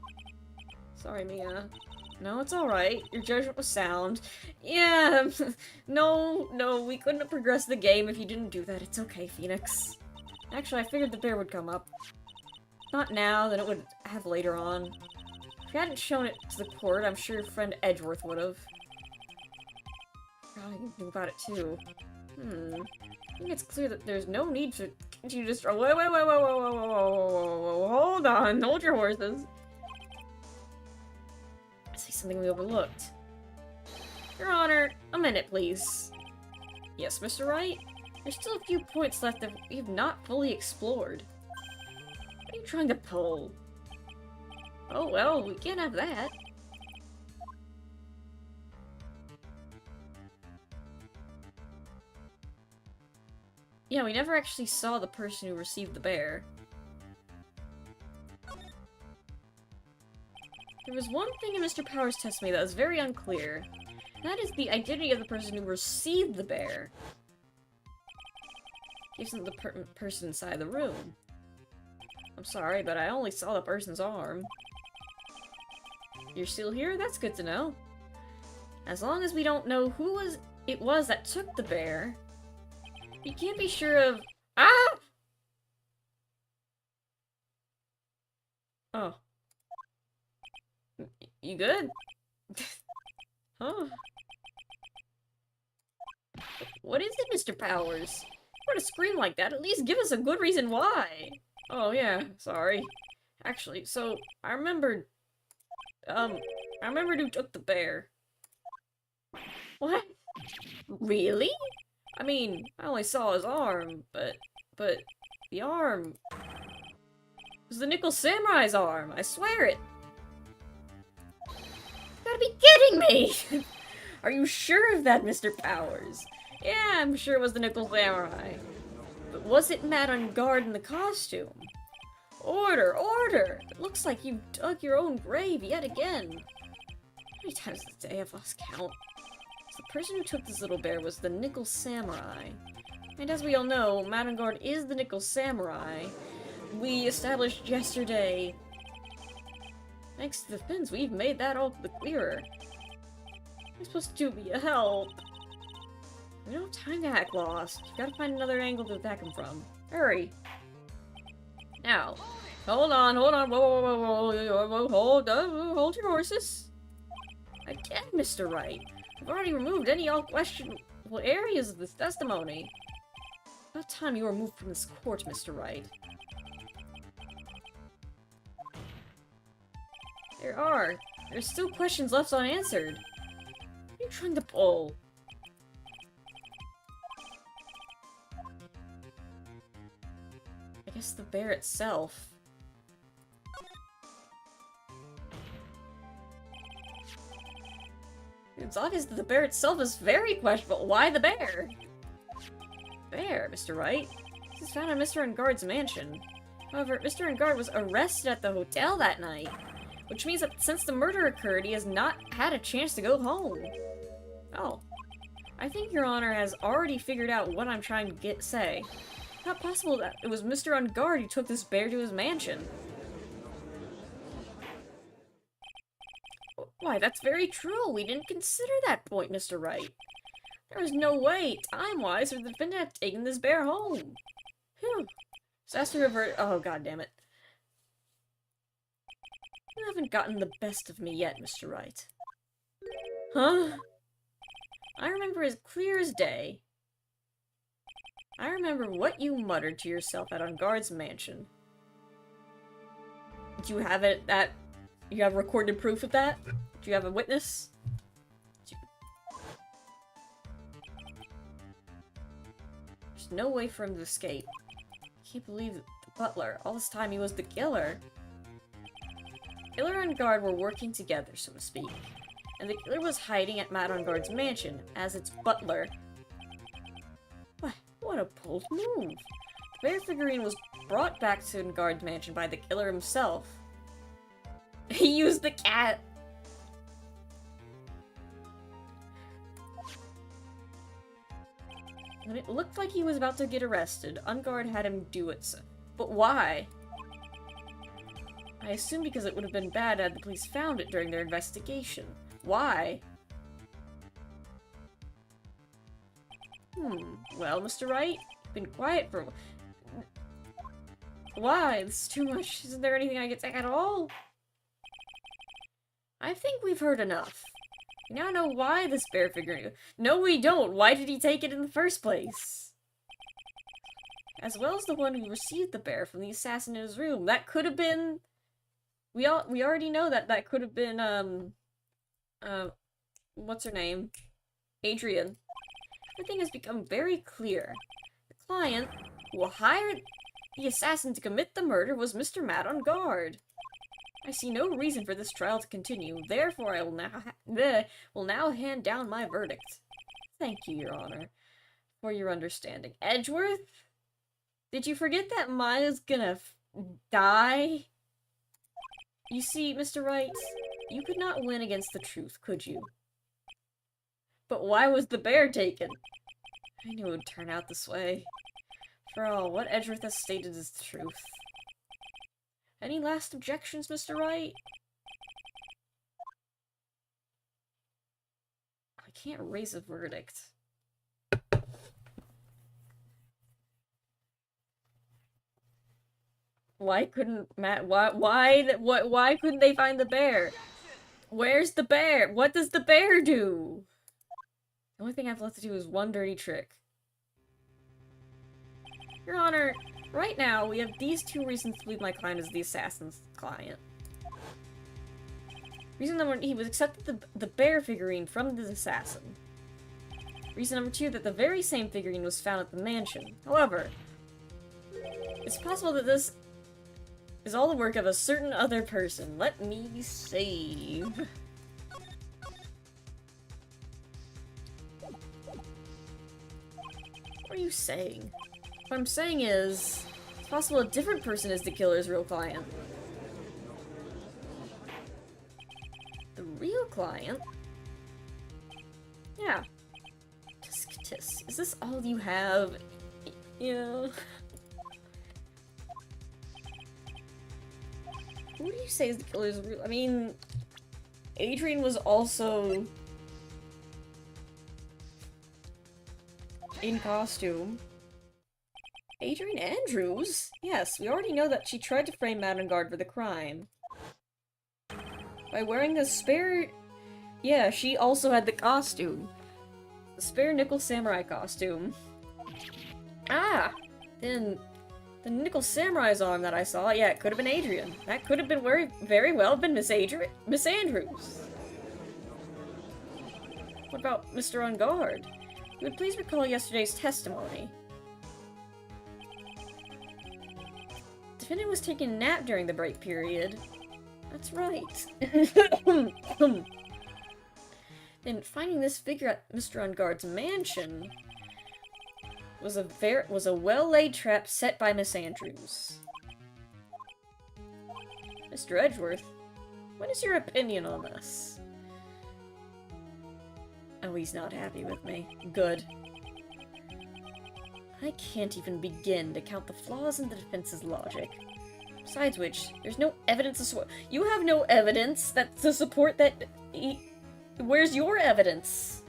Sorry, Mia. No, it's alright. Your judgment was sound. Yeah, no, we couldn't have progressed the game if you didn't do that. It's okay, Phoenix. Actually, I figured the bear would come up. Not now, then it would have later on. If you hadn't shown it to the court, I'm sure your friend Edgeworth would have. God, you knew about it too. I think it's clear that there's no need to continue to destroy. Wait, hold on, hold your horses. I see something we overlooked. Your Honor, a minute, please. Yes, Mr. Wright? There's still a few points left that we have not fully explored. What are you trying to pull? Oh, well, we can't have that. Yeah, we never actually saw the person who received the bear. There was one thing in Mr. Powers' testimony that was very unclear. And that is the identity of the person who received the bear. Gives him the person inside the room. I'm sorry, but I only saw the person's arm. You're still here? That's good to know. As long as we don't know who it was that took the bear, we can't be sure of— Ah! Oh. You good? Huh? What is it, Mr. Powers? Why to scream like that? At least give us a good reason why. Oh, yeah, sorry. Actually, so, I remembered who took the bear. What? Really? I mean, I only saw his arm, but the arm was the Nickel Samurai's arm, I swear it. You gotta be kidding me! Are you sure of that, Mr. Powers? Yeah, I'm sure it was the Nickel Samurai. But was it Matt Ungard in the costume? Order, order! It looks like you dug your own grave yet again. How many times this day I've lost count? The person who took this little bear was the Nickel Samurai. And as we all know, Matt Ungard is the Nickel Samurai. We established yesterday. Thanks to the fins, we've made that all the clearer. You're supposed to be a help. We don't have time to act lost. You gotta find another angle to attack him from. Hurry. Now. Hold on. Whoa, hold your horses. Again, Mr. Wright. I've already removed any all questionable areas of this testimony. About time you were removed from this court, Mr. Wright. There's still questions left unanswered. What are you trying to pull? I guess the bear itself. It's obvious that the bear itself is very questionable. Why the bear? Bear, Mr. Wright. This is found in Mr. Ungard's mansion. However, Mr. Ungard was arrested at the hotel that night. which means that since the murder occurred, he has not had a chance to go home. Oh. I think Your Honor has already figured out what I'm trying to say. Not possible that it was Mr. On Guard who took this bear to his mansion. Why, that's very true. We didn't consider that point, Mr. Wright. There is no way, time-wise, for the defendant to have taken this bear home. Phew. Disaster revert. Oh, goddammit. You haven't gotten the best of me yet, Mr. Wright. Huh? I remember as clear as day. I remember what you muttered to yourself at On Guard's mansion. Do you have it that... You have recorded proof of that? Do you have a witness? There's no way for him to escape. I can't believe the butler. All this time he was the killer. Killer and guard were working together, so to speak. And the killer was hiding at Matt On Guard's mansion as its butler. What a bold move. The bear figurine was brought back to On Guard's mansion by the killer himself. He used the cat. When it looked like he was about to get arrested, On Guard had him do it. But why? I assume because it would have been bad had the police found it during their investigation. Why? Well, Mr. Wright, you've been quiet for... Why? This is too much. Isn't there anything I can say at all? I think we've heard enough. We now know why this bear figurine... No, we don't! Why did he take it in the first place? As well as the one who received the bear from the assassin in his room. That could have been... We already know that that could have been, what's her name? Adrian. Everything has become very clear. The client who will hire the assassin to commit the murder was Mr. Matt On Guard. I see no reason for this trial to continue, therefore I will now hand down my verdict. Thank you, Your Honor, for your understanding. Edgeworth? Did you forget that Maya's gonna die? You see, Mr. Wright, you could not win against the truth, could you? But why was the bear taken? I knew it would turn out this way. For all, what Edgeworth has stated is the truth. Any last objections, Mr. Wright? I can't raise a verdict. Why couldn't Matt... Why couldn't they find the bear? Where's the bear? What does the bear do? The only thing I've left to do is one dirty trick. Your Honor, right now, we have these two reasons to believe my client is the assassin's client. Reason number one, he was accepted the bear figurine from the assassin. Reason number two, that the very same figurine was found at the mansion. However, it's possible that this is all the work of a certain other person. Let me save. What are you saying? What I'm saying is, it's possible a different person is the killer's real client. The real client? Yeah. Tisk tisk. Is this all you have? Yeah. Who do you say is the killer's real? I mean, Adrian was also in costume. Adrian Andrews? Yes, we already know that she tried to frame Matt On Guard for the crime. By wearing the spare... Yeah, she also had the costume. The spare nickel samurai costume. Ah! Then... the nickel samurai's arm that I saw, yeah, it could have been Adrian. That could have been very well been Miss Andrews. What about Mr. On Guard? You would please recall yesterday's testimony. Defendant was taking a nap during the break period. That's right. Then finding this figure at Mr. On Guard's mansion was a well-laid trap set by Miss Andrews. Mr. Edgeworth, What is your opinion on this? Oh, he's not happy with me. Good. I can't even begin to count the flaws in the defense's logic. Besides which, there's no evidence to support— You have no evidence to support that Where's your evidence?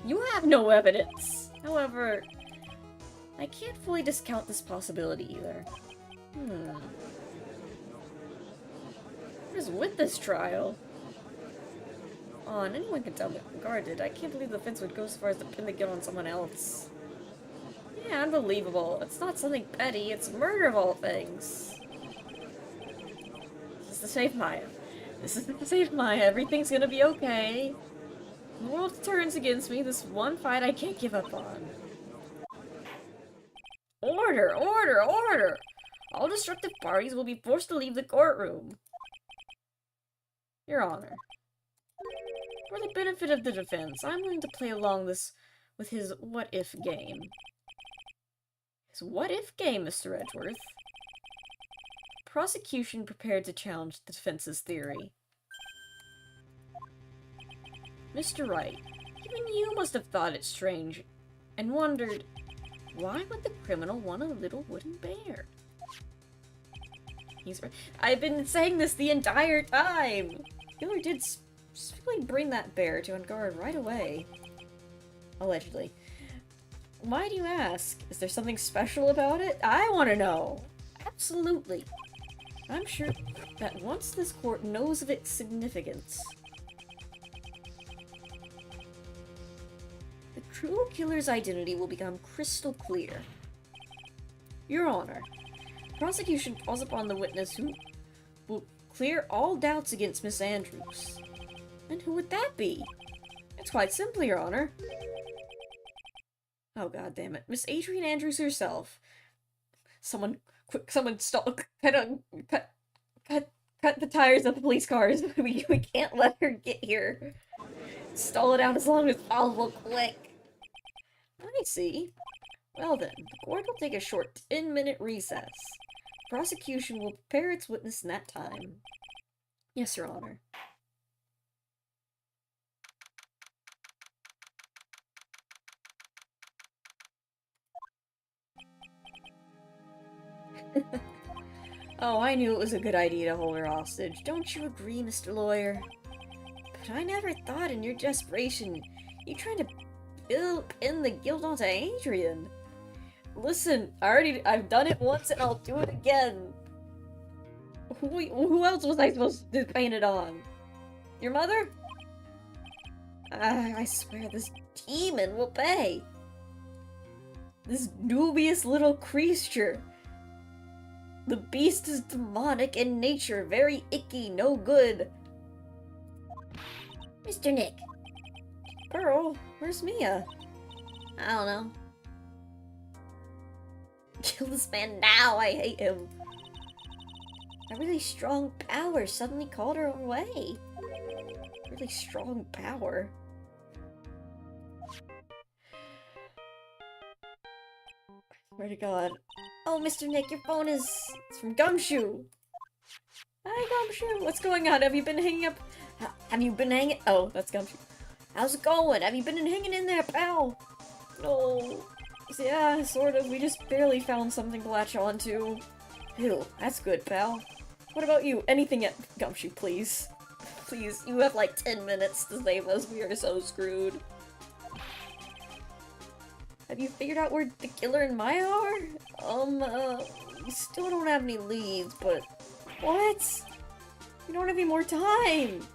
You have no evidence! However, I can't fully discount this possibility either. What is with this trial? Oh, and anyone can tell me I'm guarded. I can't believe the defense would go so far as to pin the guilt on someone else. Yeah, unbelievable. It's not something petty, it's murder of all things. This is to save Maya. This is to save Maya. Everything's gonna be okay. The world turns against me. This one fight I can't give up on. Order! Order! Order! All destructive parties will be forced to leave the courtroom. Your Honor. For the benefit of the defense, I'm willing to play along this with his what-if game. His what-if game, Mr. Edgeworth. Prosecution prepared to challenge the defense's theory. Mr. Wright, even you must have thought it strange, and wondered, why would the criminal want a little wooden bear? I've been saying this the entire time! Killer did specifically bring that bear to unguard right away. Allegedly. Why do you ask? Is there something special about it? I want to know! Absolutely. I'm sure that once this court knows of its significance, the true killer's identity will become crystal clear. Your Honor, the prosecution calls upon the witness who will clear all doubts against Miss Andrews. And who would that be? It's quite simple, Your Honor. Oh, god damn it. Miss Adrian Andrews herself. Someone stop. Cut the tires of the police cars. We can't let her get here. Stall it out as long as possible, quick. I see. Well then, the court will take a short 10-minute recess. Prosecution will prepare its witness in that time. Yes, Your Honor. Oh, I knew it was a good idea to hold her hostage. Don't you agree, Mr. Lawyer? But I never thought in your desperation you tried to pin the guilt onto Adrian. Listen, I've done it once and I'll do it again. Who else was I supposed to paint it on? Your mother? I swear this demon will pay. This dubious little creature. The beast is demonic in nature, very icky, no good. Mr. Nick. Pearl, where's Mia? I don't know. Kill this man now, I hate him. A really strong power suddenly called her away. Really strong power. Swear to God. Oh, Mr. Nick, your phone is... It's from Gumshoe. Hi, Gumshoe. What's going on? Have you been hanging up... Have you been hanging... Oh, that's Gumshoe. How's it going? Have you been hanging in there, pal? No. Yeah, sort of. We just barely found something to latch onto. Ew, that's good, pal. What about you? Anything at Gumshoe, please. Please, you have like 10 minutes to save us. We are so screwed. Have you figured out where the killer and Maya are? We still don't have any leads, but... What? We don't have any more time!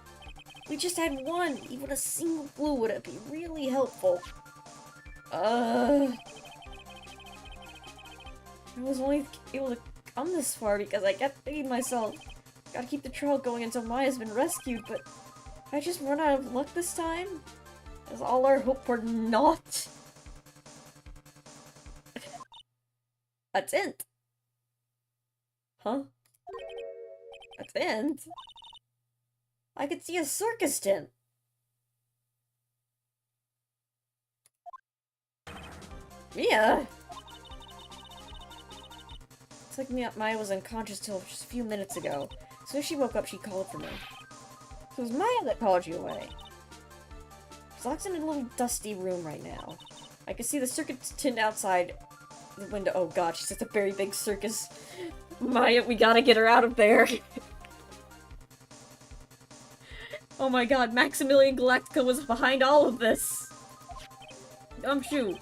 We just had one! Even a single clue would be really helpful. I was only able to come this far because I kept thinking myself, gotta keep the trail going until Maya's been rescued, but I just run out of luck this time? Is all our hope for naught? A tent? Huh? A tent? I could see a circus tent. Yeah. Looks like Maya was unconscious till just a few minutes ago. As soon as she woke up, she called for me. So it was Maya that called you away. She's locked in a little dusty room right now. I can see the circuit tent outside the window. Oh god, she's at a very big circus. Maya, we gotta get her out of there. Oh my god, Maximilian Galactica was behind all of this. Gumshoe,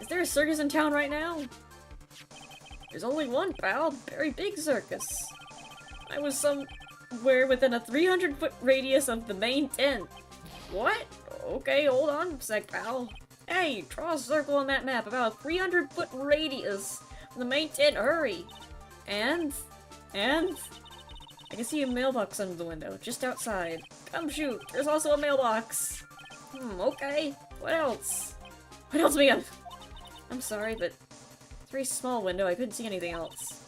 is there a circus in town right now? There's only one, pal. Very big circus. I was somewhere within a 300-foot radius of the main tent. What? Okay, hold on a sec, pal. Hey, draw a circle on that map about a 300-foot radius from the main tent. Hurry. And? I can see a mailbox under the window, just outside. Come shoot, there's also a mailbox. Okay. What else? What else we have? I'm sorry, but it's a very small window, I couldn't see anything else.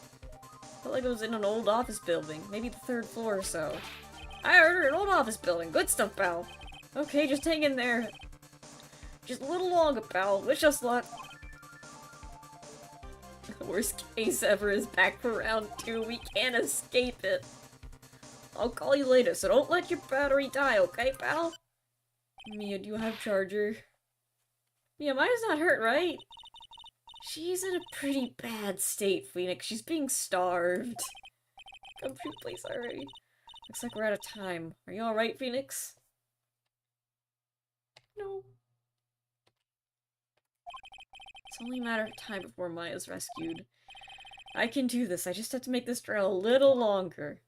Felt like it was in an old office building, maybe the 3rd floor or so. I heard an old office building, good stuff, pal. Okay, just hang in there. Just a little longer, pal. Wish us luck. The worst case ever is back for round 2. We can't escape it. I'll call you later, so don't let your battery die, okay, pal? Mia, do you have charger? Mia, Maya's not hurt, right? She's in a pretty bad state, Phoenix. She's being starved. Come shoot, please, hurry. Looks like we're out of time. Are you alright, Phoenix? No. It's only a matter of time before Maya's rescued. I can do this. I just have to make this trail a little longer.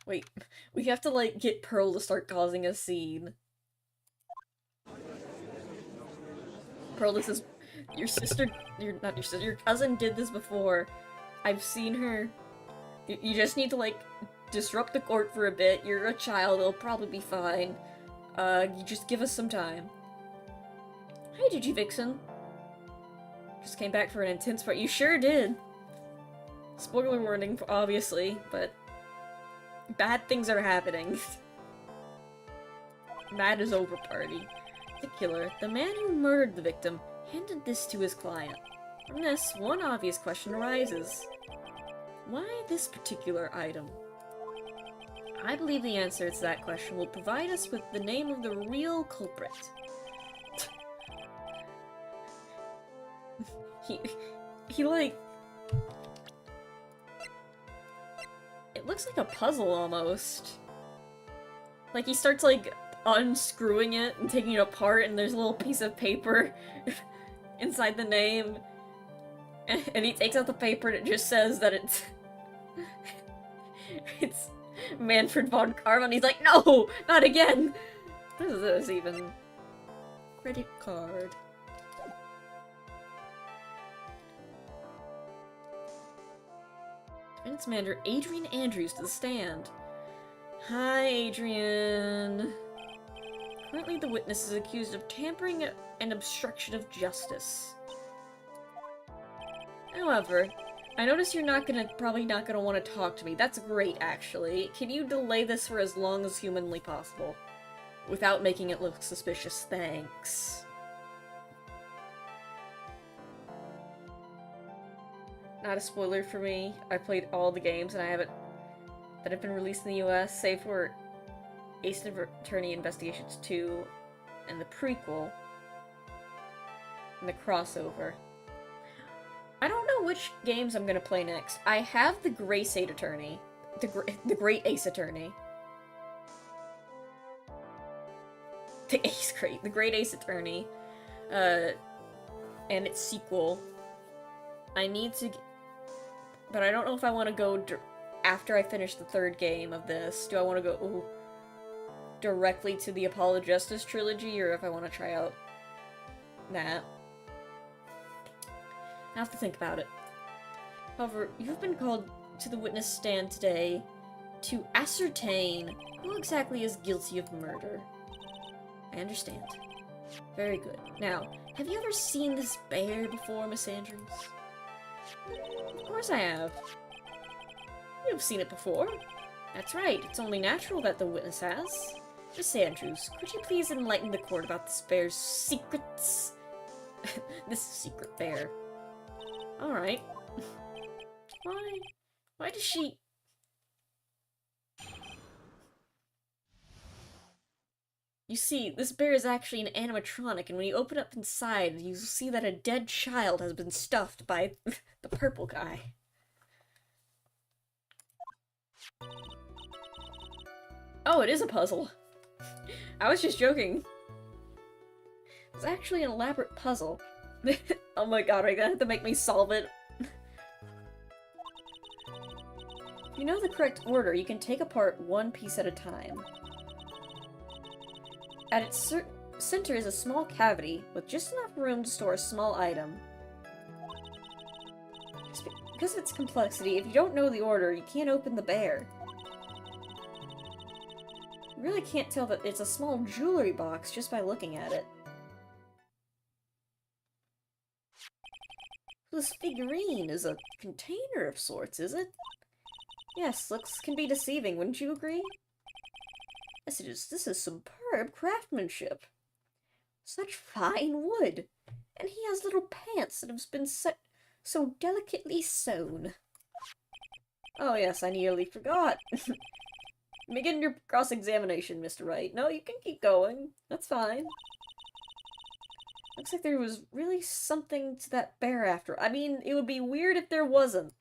Wait, we have to, like, get Pearl to start causing a scene. Pearl, this is... Your sister... not your sister, your cousin did this before. I've seen her. You just need to, like, disrupt the court for a bit. You're a child, it'll probably be fine. You just give us some time. Hey, Gigi Vixen. Just came back for an intense fight. You sure did. Spoiler warning, obviously, but... bad things are happening. Mad is over party. The killer, the man who murdered the victim, handed this to his client. From this, one obvious question arises. Why this particular item? I believe the answer to that question will provide us with the name of the real culprit. he like... It looks like a puzzle, almost. Like, he starts, like, unscrewing it and taking it apart, and there's a little piece of paper inside the name. And he takes out the paper, and it just says that it's... it's Manfred von Karman. He's like, no! Not again! What is this, even? Credit card. Defense Manager Adrian Andrews to the stand. Hi, Adrian. Currently, the witness is accused of tampering and obstruction of justice. However, I notice you're probably not gonna want to talk to me. That's great, actually. Can you delay this for as long as humanly possible? Without making it look suspicious, thanks. Not a spoiler for me. I played all the games and that have been released in the US, save for Ace Attorney Investigations 2 and the prequel and the crossover. I don't know which games I'm gonna play next. I have the Great Ace Attorney. The Great Ace Attorney. The Great Ace Attorney. And its sequel. I need to... But I don't know if I want to go after I finish the 3rd game of this. Do I want to go directly to the Apollo Justice trilogy, or if I want to try out that? I have to think about it. However, you've been called to the witness stand today to ascertain who exactly is guilty of murder. I understand. Very good. Now, have you ever seen this bear before, Miss Andrews? Of course I have. You've seen it before. That's right, it's only natural that the witness has. Miss Andrews, could you please enlighten the court about this bear's secrets This is secret bear. Alright. Why? Why does she... You see, this bear is actually an animatronic, and when you open up inside, you see that a dead child has been stuffed by the purple guy. Oh, it is a puzzle. I was just joking. It's actually an elaborate puzzle. Oh my god, are you gonna have to make me solve it? If you know the correct order, you can take apart one piece at a time. At its center is a small cavity with just enough room to store a small item. Because of its complexity, if you don't know the order, you can't open the bear. You really can't tell that it's a small jewelry box just by looking at it. This figurine is a container of sorts, is it? Yes, looks can be deceiving, wouldn't you agree? Yes, it is. This is superb craftsmanship. Such fine wood. And he has little pants that have been so delicately sewn. Oh yes, I nearly forgot. Begin your cross-examination, Mr. Wright. No, you can keep going. That's fine. Looks like there was really something to that bear after. I mean, it would be weird if there wasn't.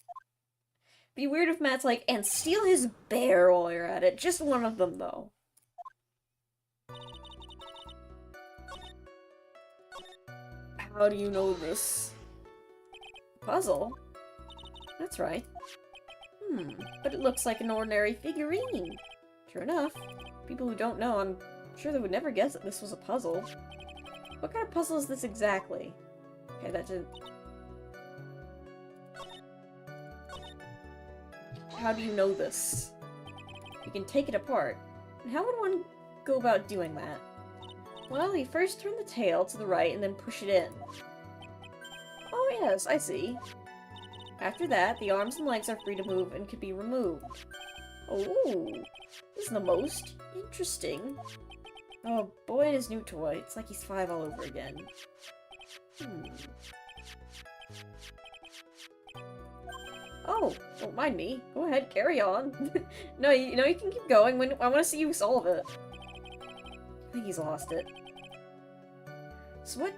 Be weird if Matt's like, and steal his bear while you're at it. Just one of them, though. How do you know this? Puzzle? That's right. But it looks like an ordinary figurine. Sure enough. People who don't know, I'm sure they would never guess that this was a puzzle. What kind of puzzle is this exactly? Okay, that didn't... How do you know this? You can take it apart. And how would one go about doing that? Well, you first turn the tail to the right and then push it in. Oh yes, I see. After that, the arms and legs are free to move and can be removed. Oh, this is the most interesting. Oh, boy and his new toy. It's like he's 5 all over again. Oh, don't mind me. Go ahead, carry on. No, you know, you can keep going. I want to see you solve it. I think he's lost it. So what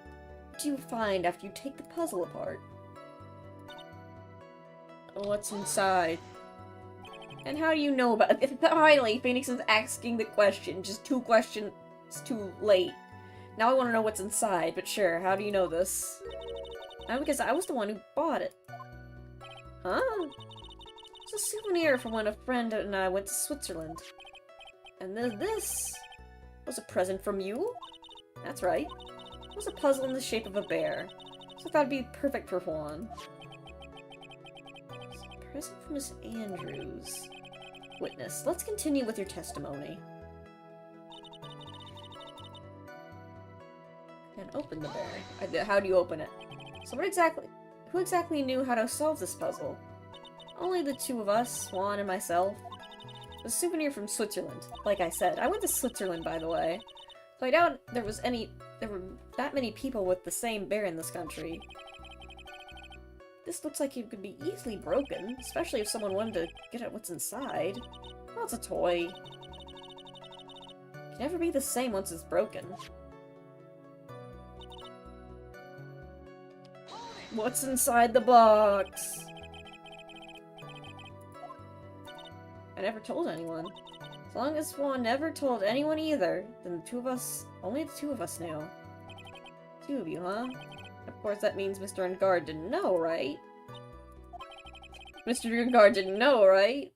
do you find after you take the puzzle apart? What's inside? And how do you know about it? Finally, Phoenix is asking the question. Just 2 questions too late. Now I want to know what's inside, but sure, how do you know this? Because I was the one who bought it. Huh? It's a souvenir from when a friend and I went to Switzerland. And then this was a present from you? That's right. It was a puzzle in the shape of a bear. So I thought it'd be perfect for Juan. It's a present from Miss Andrews. Witness, let's continue with your testimony. And open the bear. How do you open it? So who exactly knew how to solve this puzzle? Only the 2 of us, Swan and myself. A souvenir from Switzerland. Like I said, I went to Switzerland, by the way. So I doubt there were that many people with the same bear in this country. This looks like it could be easily broken, especially if someone wanted to get at what's inside. Well, it's a toy. It can never be the same once it's broken. What's inside the box? I never told anyone. As long as Swan never told anyone either, then the 2 of us, only the 2 of us knew. 2 of you, huh? Of course that means Mr. Ungard didn't know, right? Mr. Ungard didn't know, right?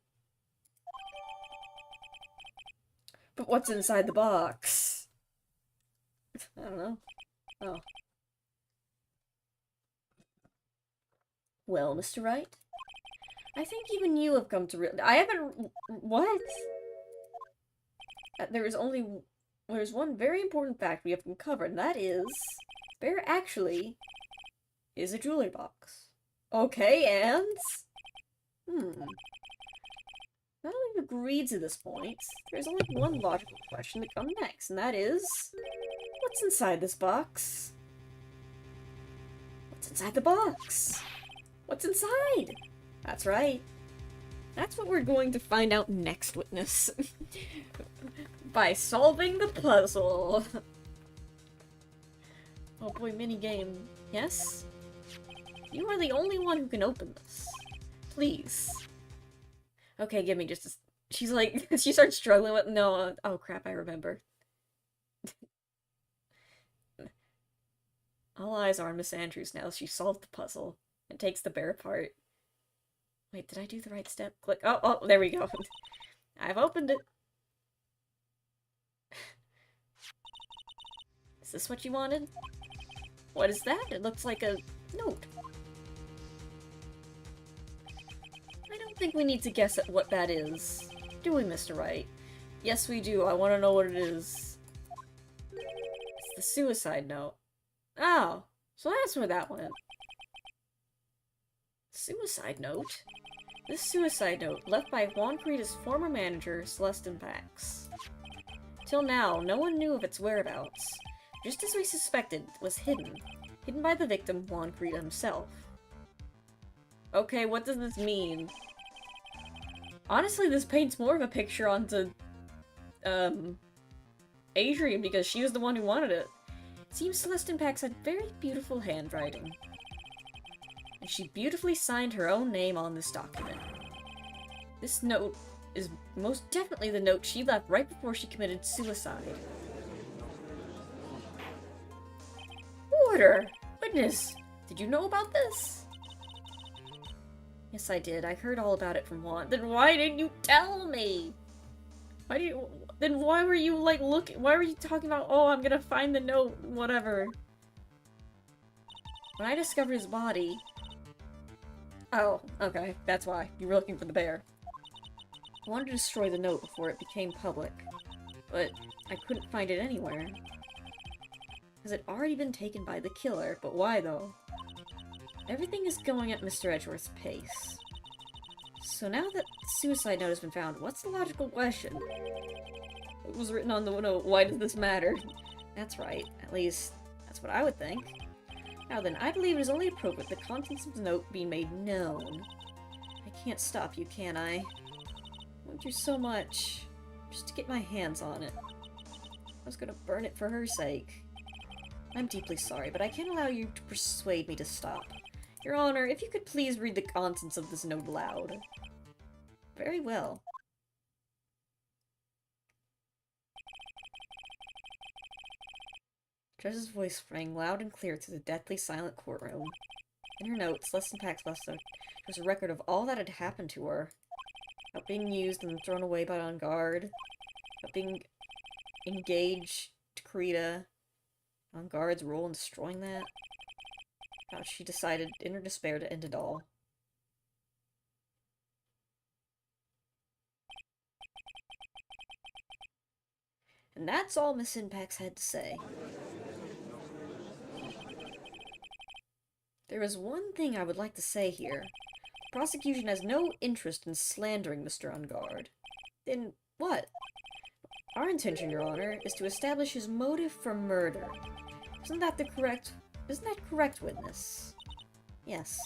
But what's inside the box? I don't know. Oh. Well, Mr. Wright? I think even you have come to I haven't... What? There's one very important fact we have uncovered, and that is... Bear actually is a jewelry box. Okay, and... Now that we've agreed to this point, there's only one logical question to come next, and that is... What's inside this box? inside the box? What's inside? That's right. That's what we're going to find out next, Witness. By solving the puzzle. Oh boy, minigame. Yes? You are the only one who can open this. Please. Okay, give me just a... She's like... she starts struggling with... No, oh crap, I remember. All eyes are on Miss Andrews now. She solved the puzzle and takes the bear apart. Wait, did I do the right step? Click. Oh, there we go. I've opened it. Is this what you wanted? What is that? It looks like a note. I don't think we need to guess at what that is. Do we, Mr. Wright? Yes, we do. I want to know what it is. It's the suicide note. Oh, so that's where that went. Suicide note? This suicide note, left by Juan Carita's former manager, Celestin Pax. Till now, no one knew of its whereabouts. Just as we suspected, it was hidden. Hidden by the victim, Juan Carita himself. Okay, what does this mean? Honestly, this paints more of a picture onto, Adrian, because she was the one who wanted it. It seems Celestin Pax had very beautiful handwriting. And she beautifully signed her own name on this document. This note is most definitely the note she left right before she committed suicide. Order! Witness! Did you know about this? Yes, I did. I heard all about it from Juan. Then why didn't you tell me? Then why were you, like, why were you talking about, oh, I'm gonna find the note, whatever. When I discovered his body... Oh, okay, that's why. You were looking for the bear. I wanted to destroy the note before it became public, but I couldn't find it anywhere. Has it already been taken by the killer? But why, though? Everything is going at Mr. Edgeworth's pace. So now that the suicide note has been found, what's the logical question? It was written on the note, why does this matter? That's right, at least that's what I would think. Now then, I believe it is only appropriate the contents of the note be made known. I can't stop you, can I? I want you so much, just to get my hands on it. I was gonna burn it for her sake. I'm deeply sorry, but I can't allow you to persuade me to stop. Your Honor, if you could please read the contents of this note aloud. Very well. Judge's voice rang loud and clear through the deathly silent courtroom. In her notes, Celestin Pax was a record of all that had happened to her. About being used and thrown away by on guard. About being engaged to Carita. On guard's role in destroying that. How she decided, in her despair, to end it all. And that's all Miss Pax had to say. There is one thing I would like to say here. The prosecution has no interest in slandering Mr. Ungard. Then what? Our intention, Your Honor, is to establish his motive for murder. Isn't that correct, witness? Yes.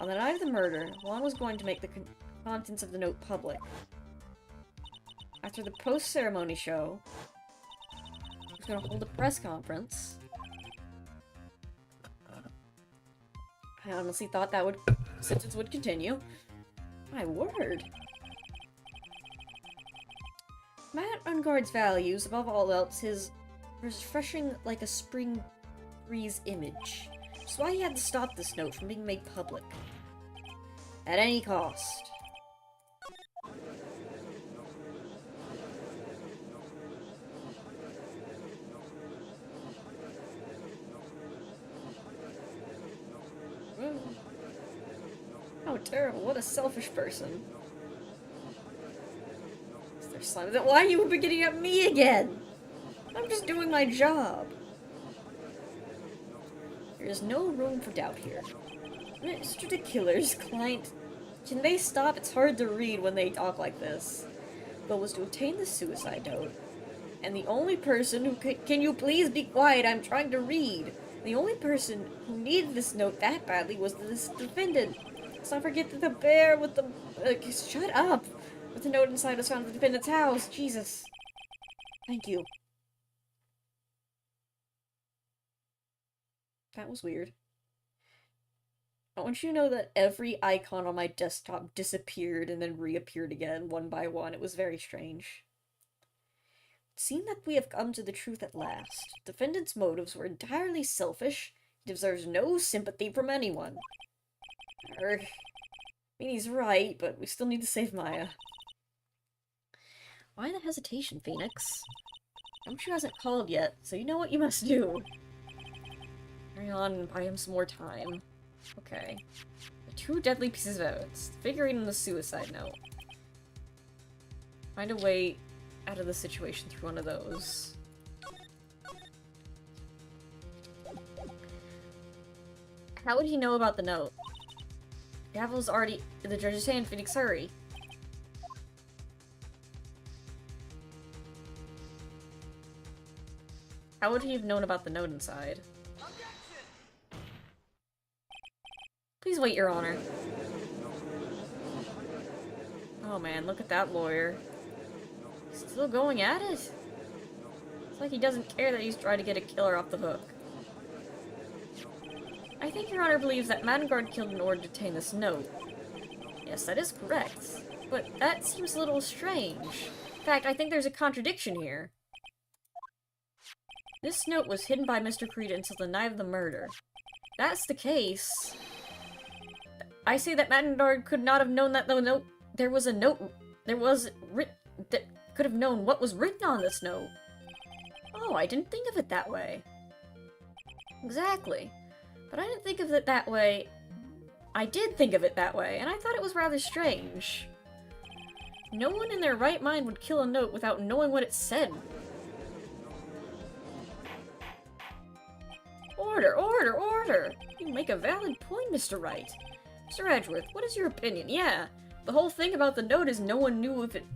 On the night of the murder, Juan was going to make the contents of the note public. After the post-ceremony show, he was going to hold a press conference. I honestly thought that sentence would continue. My word. Matt Ungard's values, above all else, his refreshing like a spring breeze image. Which is why he had to stop this note from being made public. At any cost. How terrible, what a selfish person. Is there slime? Why are you beginning at me again? I'm just doing my job. There is no room for doubt here. Mr. the Killer's client... Can they stop? It's hard to read when they talk like this. But was to obtain the suicide note. And the only person who could... Can you please be quiet? I'm trying to read. The only person who needed this note that badly was this defendant. Let's not forget that the bear with the... shut up! With the note inside was found at the defendant's house. Jesus. Thank you. That was weird. I want you to know that every icon on my desktop disappeared and then reappeared again, one by one. It was very strange. It seemed that we have come to the truth at last. Defendant's motives were entirely selfish. He deserves no sympathy from anyone. I mean, he's right, but we still need to save Maya. Why the hesitation, Phoenix? Gumshoe hasn't called yet, so you know what you must do. Hurry on and buy him some more time. Okay. The 2 deadly pieces of evidence. The figurine and the suicide note. Find a way out of the situation through one of those. How would he know about the note? Gavel's already in the judge's hand. Phoenix, hurry. How would he have known about the note inside? Please wait, Your Honor. Oh man, look at that lawyer. Still going at it? It's like he doesn't care that he's trying to get a killer off the hook. I think Your Honor believes that Madengard killed in order to obtain this note. Yes, that is correct. But that seems a little strange. In fact, I think there's a contradiction here. This note was hidden by Mr. Creed until the night of the murder. If that's the case, I say that Madengard could not have known that there was a note. That could have known what was written on this note. Oh, I didn't think of it that way. Exactly. But I didn't think of it that way. I did think of it that way, and I thought it was rather strange. No one in their right mind would kill a note without knowing what it said. Order, order, order! You make a valid point, Mr. Wright. Mr. Edgeworth, what is your opinion? Yeah, the whole thing about the note is no one knew if it...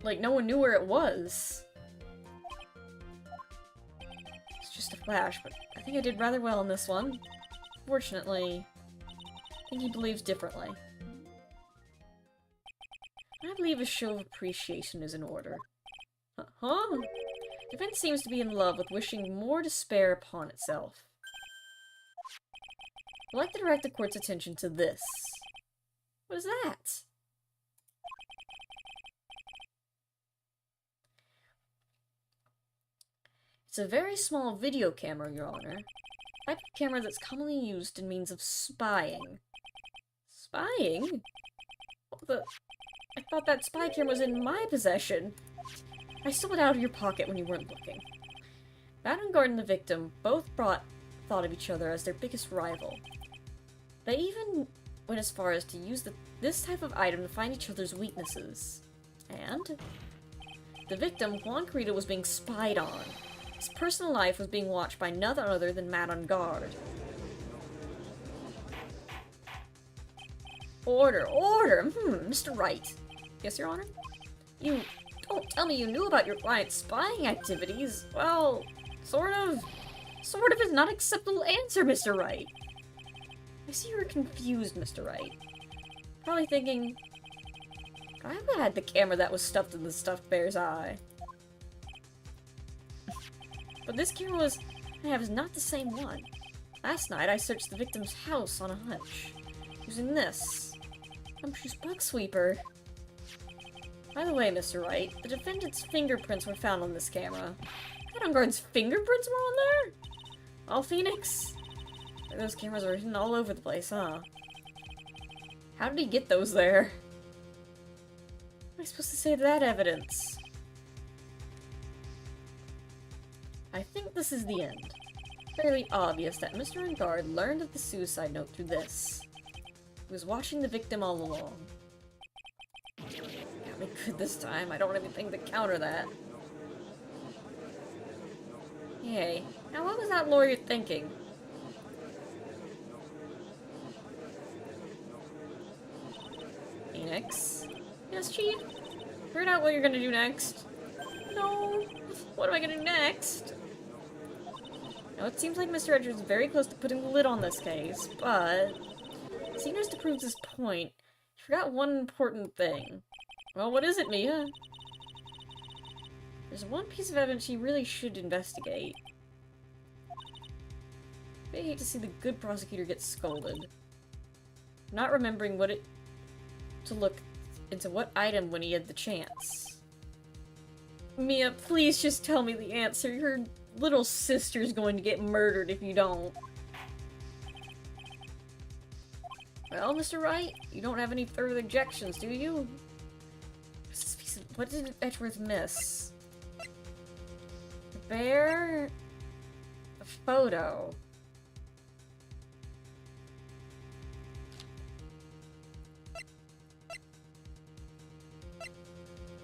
like, no one knew where it was. It's just a flash, but I think I did rather well in this one. Fortunately, I think he believes differently. I believe a show of appreciation is in order. Huh? Defense seems to be in love with wishing more despair upon itself. I'd like to direct the court's attention to this. What is that? It's a very small video camera, Your Honor. A type of camera that's commonly used in means of spying. Spying? What the... I thought that spy camera was in my possession. I stole it out of your pocket when you weren't looking. Madengard and the victim both thought of each other as their biggest rival. They even went as far as to use this type of item to find each other's weaknesses. And the victim, Juan Carrito, was being spied on. His personal life was being watched by none other than Madengard. Order, order! Mr. Wright. Yes, Your Honor? You don't tell me you knew about your client's spying activities. Well, sort of. Sort of is not an acceptable answer, Mr. Wright. I see you're confused, Mr. Wright. Probably thinking, I would have had the camera that was stuffed in the stuffed bear's eye. But this camera I have is not the same one. Last night I searched the victim's house on a hunch, using this Gumshoe's bug sweeper. By the way, Mr. Wright, the defendant's fingerprints were found on this camera. Madengard's fingerprints were on there? All Phoenix? Those cameras were hidden all over the place, huh? How did he get those there? What am I supposed to say to that evidence? I think this is the end. Fairly obvious that Mr. Madengard learned of the suicide note through this. He was watching the victim all along. Got me good this time. I don't have anything to counter that. Hey, now what was that lawyer thinking? Phoenix? Yes, Chief? Figured out what you're gonna do next. No. What am I gonna do next? Now, it seems like Mr. Edgeworth is very close to putting the lid on this case, but seems to prove this point, he forgot one important thing. Well, what is it, Mia? There's one piece of evidence she really should investigate. I hate to see the good prosecutor get scolded. Not remembering to look into what item when he had the chance. Mia, please just tell me the answer. Your little sister's going to get murdered if you don't. Well, Mr. Wright, you don't have any further objections, do you? What did Edgeworth miss? The bear? A photo.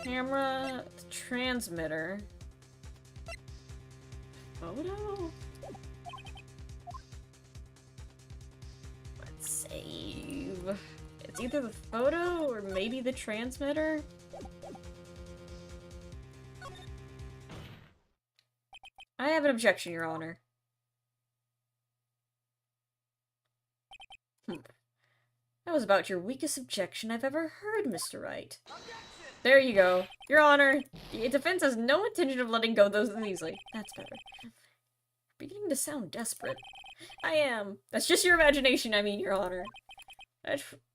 Camera, the transmitter. Photo? Let's save. It's either the photo or maybe the transmitter. I have an objection, Your Honor. That was about your weakest objection I've ever heard, Mr. Wright. There you go. Your Honor, the defense has no intention of letting go those easily. That's better. You're beginning to sound desperate. I am. That's just your imagination, I mean, Your Honor.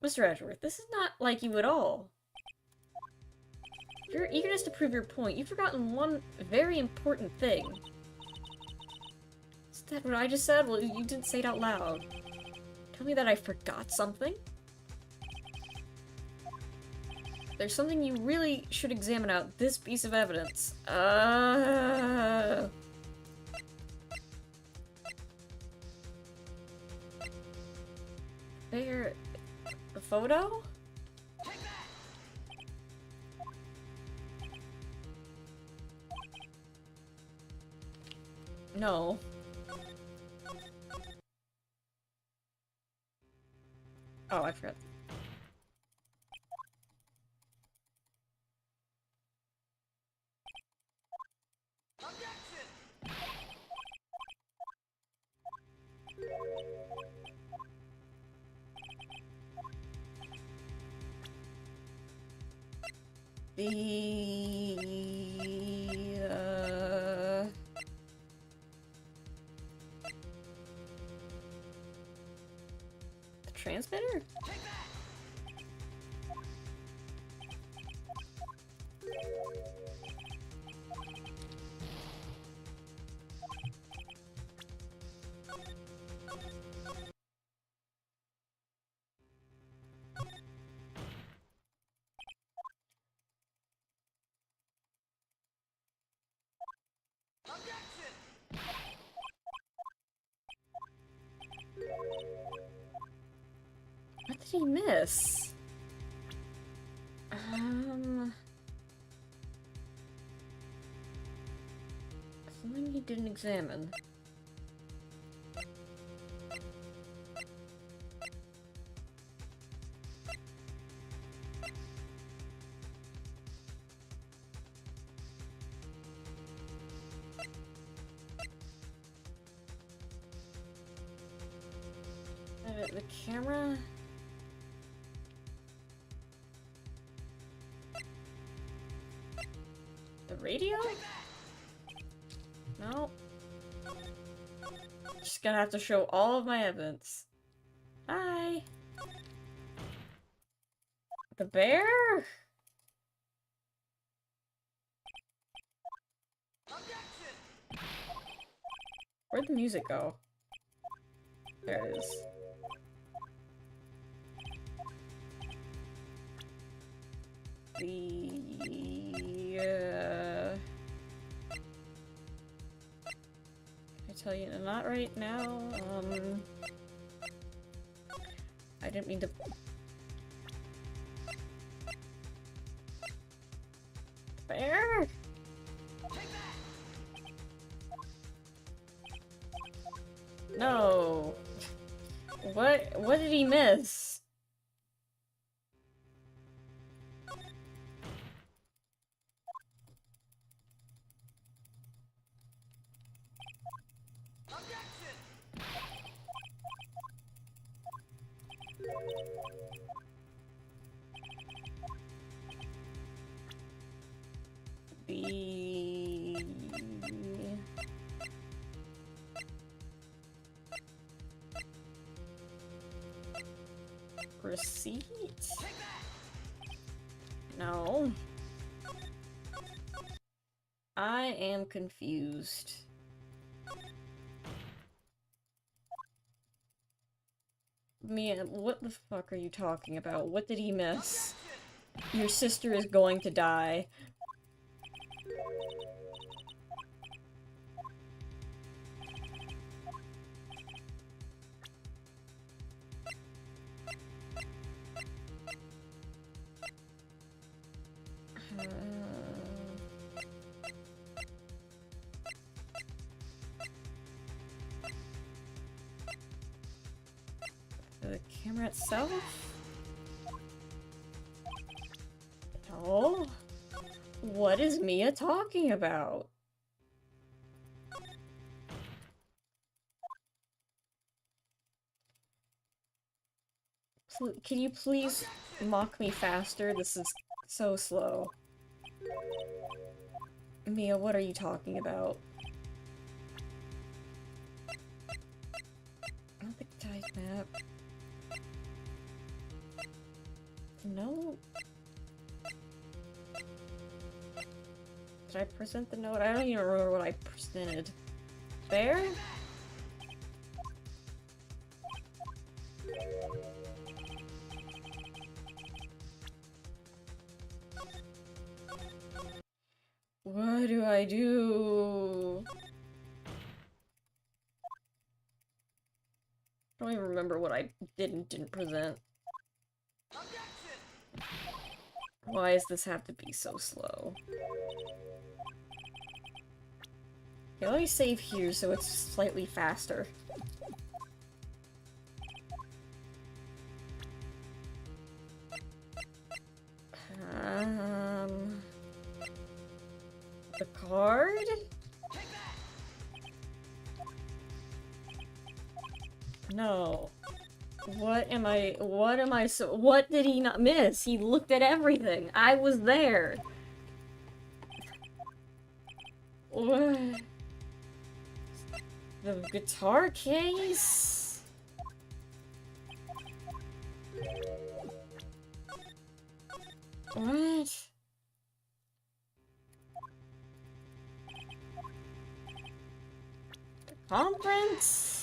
Mr. Edgeworth, this is not like you at all. Your eagerness to prove your point, you've forgotten one very important thing. Is that what I just said? Well, you didn't say it out loud. Tell me that I forgot something? There's something you really should examine out this piece of evidence. There... the photo? No. Oh, I forgot. The transmitter? What did he miss? Something he didn't examine. The camera? The radio? No. Just gonna have to show all of my evidence. Hi. The bear? Where'd the music go? There it is. Can I tell you? Not right now. I didn't mean to. Bear? No. What did he miss? The receipt? No. I am confused. Mia, what the fuck are you talking about? What did he miss? Your sister is going to die. The camera itself? Oh? What is Mia talking about? Can you please mock me faster? This is so slow. Mia, what are you talking about? I don't think type map. No. Did I present the note? I don't even remember what I presented. Bear? What do I do? I don't even remember what I didn't present. Why does this have to be so slow? Okay, let me save here so it's slightly faster. The card? No. What did he not miss? He looked at everything. I was there. What? The guitar case? What? The conference?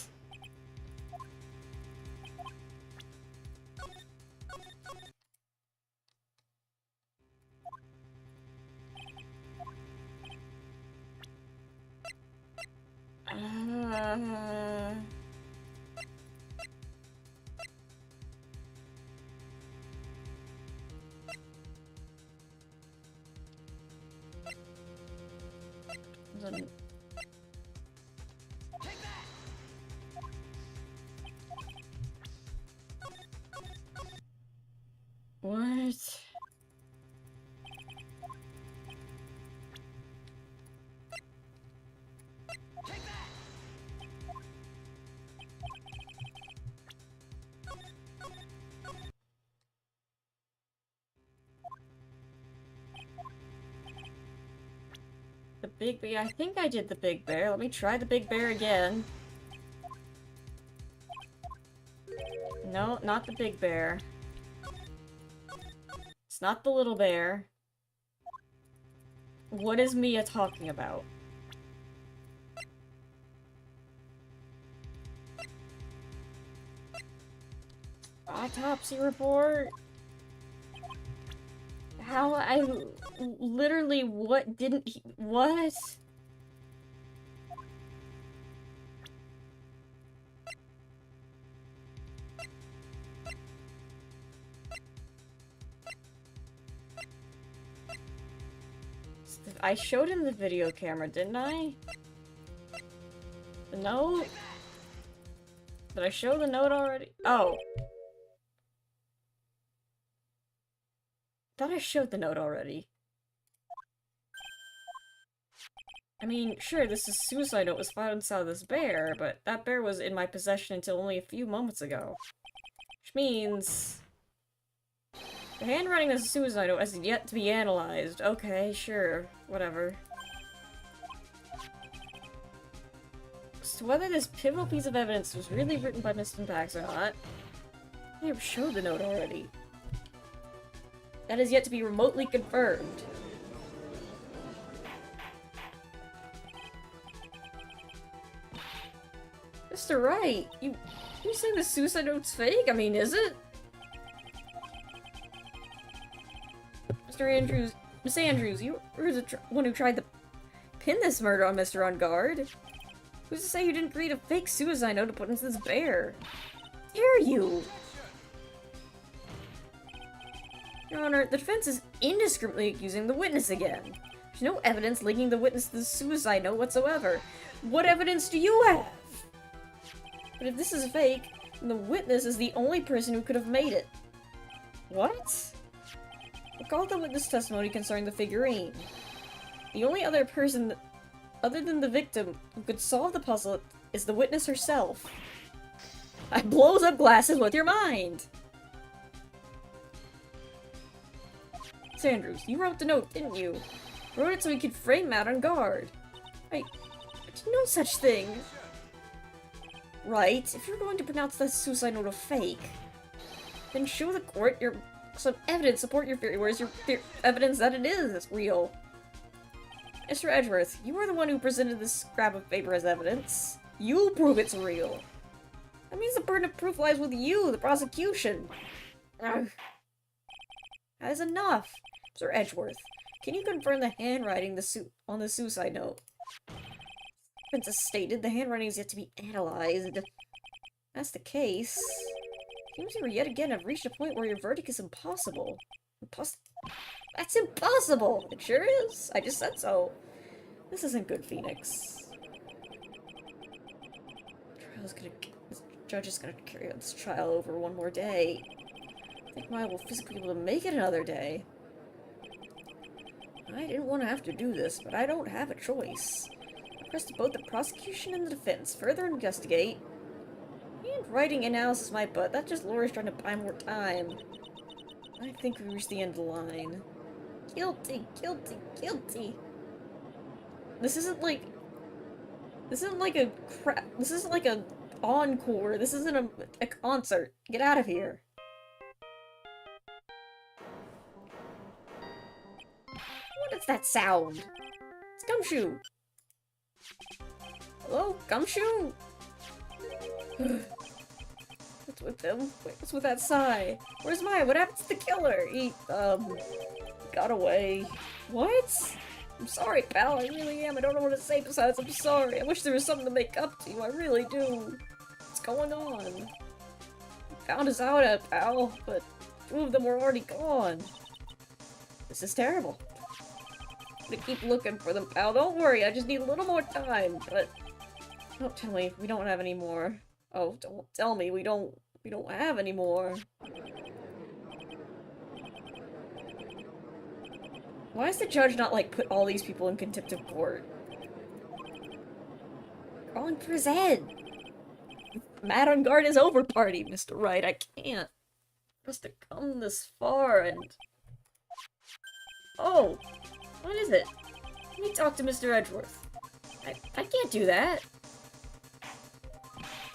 What? The big bear? I think I did the big bear. Let me try the big bear again. No, not the big bear. It's not the little bear. What is Mia talking about? Autopsy report? How literally, what didn't he- what? I showed him the video camera, didn't I? The note? Did I show the note already? Oh. Thought I showed the note already. I mean, sure, this is suicide note was found inside this bear, but that bear was in my possession until only a few moments ago. Which means... the handwriting of the suicide note has yet to be analyzed. Okay, sure. Whatever. As to whether this pivotal piece of evidence was really written by Mr. Pax or not, I never showed the note already. That is yet to be remotely confirmed. Mr. Wright, you saying the suicide note's fake? I mean, is it? Mr. Andrews, Miss Andrews, you were the one who tried to pin this murder on Mr. On Guard. Who's to say you didn't create a fake suicide note to put into this bear? Dare you? Your Honor, the defense is indiscriminately accusing the witness again. There's no evidence linking the witness to the suicide note whatsoever. What evidence do you have? But if this is fake, then the witness is the only person who could have made it. What? Recall the witness testimony concerning the figurine. The only other person other than the victim who could solve the puzzle is the witness herself. I blows up glasses with your mind! Sanders, you wrote the note, didn't you? Wrote it so we could frame Matt on guard. I did no such thing. Right, if you're going to pronounce the suicide note a fake, then show the court some evidence support your theory. Where's your evidence that it is real? Mr. Edgeworth, you are the one who presented this scrap of paper as evidence. You prove it's real. That means the burden of proof lies with you, the prosecution. Ugh. That is enough. Mr. Edgeworth, can you confirm the handwriting on the suicide note? As stated, the handwriting is yet to be analyzed. If that's the case, it seems you yet again have reached a point where your verdict is impossible. That's impossible! It sure is! I just said so. This isn't good, Phoenix. This judge is gonna carry on this trial over one more day. I think Maya will physically be able to make it another day. I didn't want to have to do this, but I don't have a choice. I request both the prosecution and the defense further investigate. And writing analysis my butt, that's just lawyers trying to buy more time. I think we reached the end of the line. Guilty, guilty, guilty. This isn't like a encore. This isn't a concert. Get out of here. What is that sound? It's Gumshoe. Hello, Gumshoe? What's with them? Wait, what's with that sigh? Where's Maya? What happened to the killer? He, got away. What? I'm sorry, pal. I really am. I don't know what to say besides I'm sorry. I wish there was something to make up to you. I really do. What's going on? You found us out at, pal, but two of them were already gone. This is terrible. I'm gonna keep looking for them, pal. Don't worry, I just need a little more time, but... Don't tell me we don't have any more. Oh, don't tell me we don't have any more. Why does the judge not, like, put all these people in contempt of court? Crawling for his head! Mad on guard is over party, Mr. Wright. I can't. Just to come this far and... Oh! What is it? Let me talk to Mr. Edgeworth. I can't do that.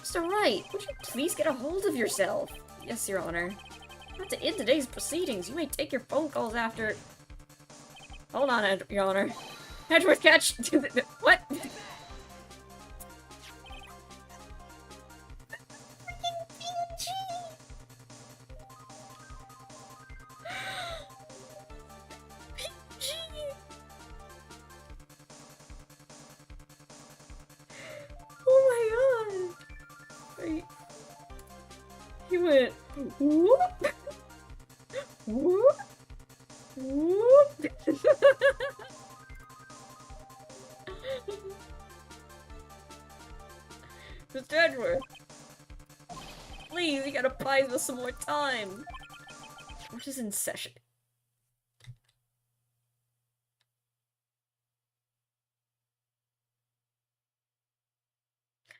Mr. Wright, would you please get a hold of yourself? Yes, Your Honor. Not to end today's proceedings. You may take your phone calls after... Hold on, Your Honor. Edgeworth, catch... What? Oh my god! He went whoop, whoop, whoop. Mr. Edgeworth, please, you gotta buy us some more time. We're just in session.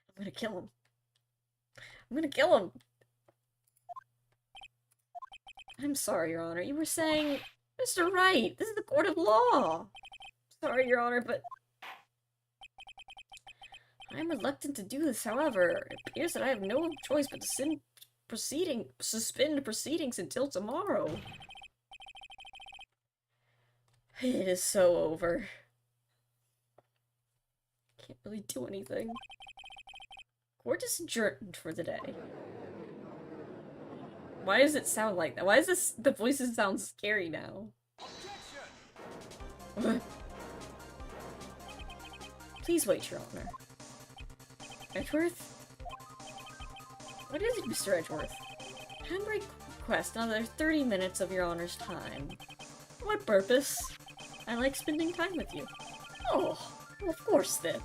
I'm gonna kill him. I'm gonna kill him. I'm sorry, Your Honor. You were saying... Mr. Wright, this is the court of law! Sorry, Your Honor, but... I'm reluctant to do this, however. It appears that I have no choice but to suspend proceedings until tomorrow. It is so over. Can't really do anything. Court is adjourned for the day. Why does it sound like that? Why does the voices sound scary now? Please wait, Your Honor. Edgeworth? What is it, Mr. Edgeworth? I request another 30 minutes of Your Honor's time. For what purpose? I like spending time with you. Oh, well, of course then.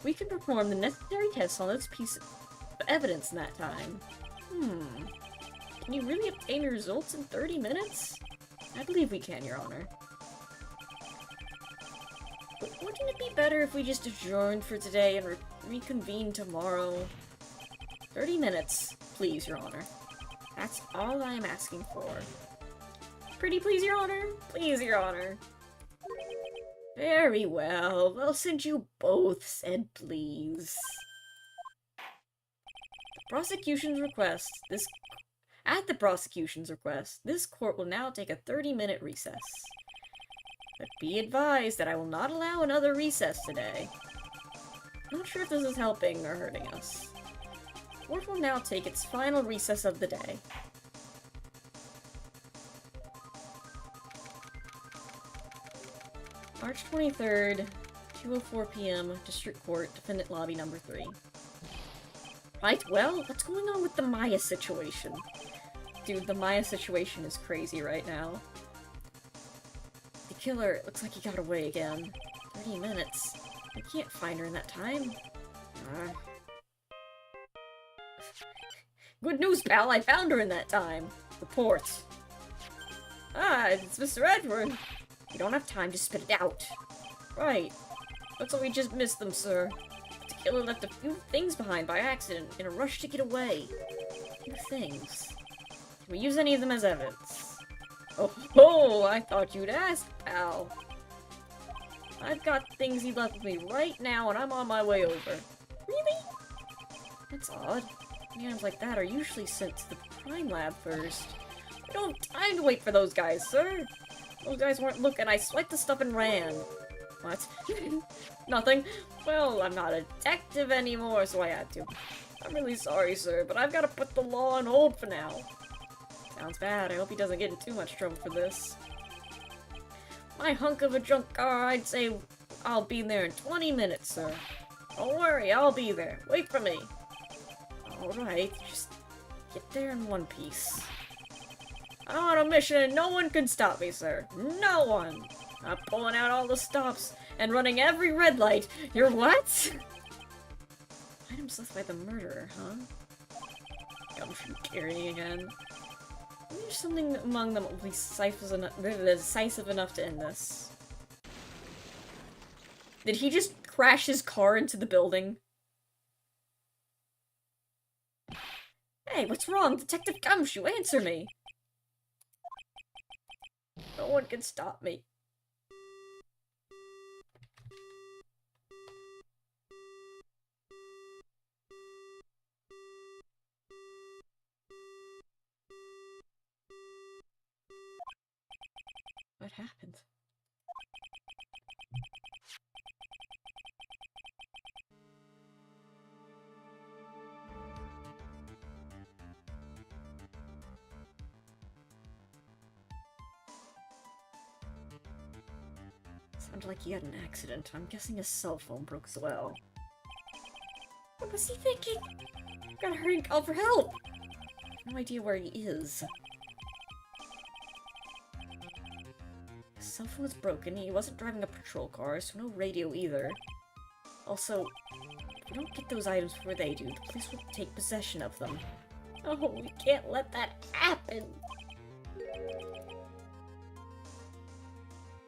We can perform the necessary tests on this piece of evidence in that time. Can you really obtain the results in 30 minutes? I believe we can, Your Honor. But wouldn't it be better if we just adjourned for today and reconvene tomorrow? 30 minutes, please, Your Honor. That's all I am asking for. Pretty please, Your Honor? Please, Your Honor. Very well. Well, since you both said please. At the prosecution's request, this court will now take a 30-minute recess. But be advised that I will not allow another recess today. Not sure if this is helping or hurting us. The court will now take its final recess of the day. March 23rd, 2:04 p.m., District Court, Defendant Lobby number 3. Right, well, what's going on with the Maya situation? Dude, the Maya situation is crazy right now. The killer, looks like he got away again. 30 minutes. I can't find her in that time. Good news, pal, I found her in that time. Report. Ah, it's Mr. Edward. We don't have time to spit it out. Right. Looks like we just missed them, sir. The killer left a few things behind by accident in a rush to get away. A few things. Can we use any of them as evidence? Oh, I thought you'd ask, pal. I've got things he left with me right now, and I'm on my way over. Really? That's odd. Items like that are usually sent to the crime lab first. We don't have time to wait for those guys, sir. Those guys weren't looking. I swiped the stuff and ran. What? Nothing. Well, I'm not a detective anymore, so I had to. I'm really sorry, sir, but I've got to put the law on hold for now. Sounds bad. I hope he doesn't get in too much trouble for this. My hunk of a junk car, I'd say I'll be there in 20 minutes, sir. Don't worry, I'll be there. Wait for me. Alright, just get there in one piece. I'm on a mission and no one can stop me, sir. No one! I'm pulling out all the stops and running every red light. You're what? Items left by the murderer, huh? Gumshoe carrying again. Maybe there's something among them that will be decisive enough to end this. Did he just crash his car into the building? Hey, what's wrong? Detective Gumshoe, answer me! No one can stop me. What happened? Sounded like he had an accident. I'm guessing his cell phone broke as well. What was he thinking? Gotta hurry and call for help! No idea where he is. His cell phone was broken, he wasn't driving a patrol car, so no radio either. Also, if we don't get those items before they do, the police will take possession of them. Oh, we can't let that happen!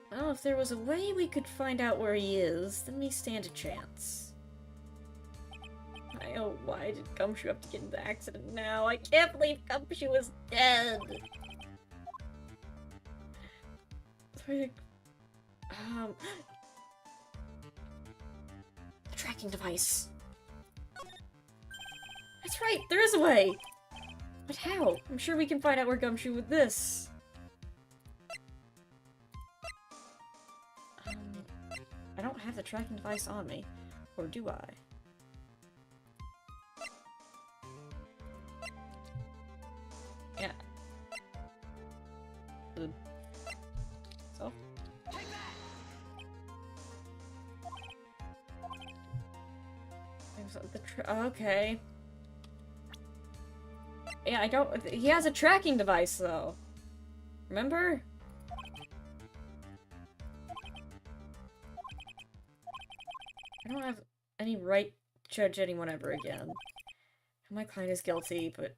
Well, if there was a way we could find out where he is, then we stand a chance. Why did Gumshoe have to get in the accident now? I can't believe Gumshoe is dead! Sorry. The tracking device. That's right, there is a way! But how? I'm sure we can find out where Gumshoe with this. I don't have the tracking device on me. Or do I? Yeah. So? Okay. Yeah, I don't- he has a tracking device, though. Remember? I don't have any right to judge anyone ever again. My client is guilty, but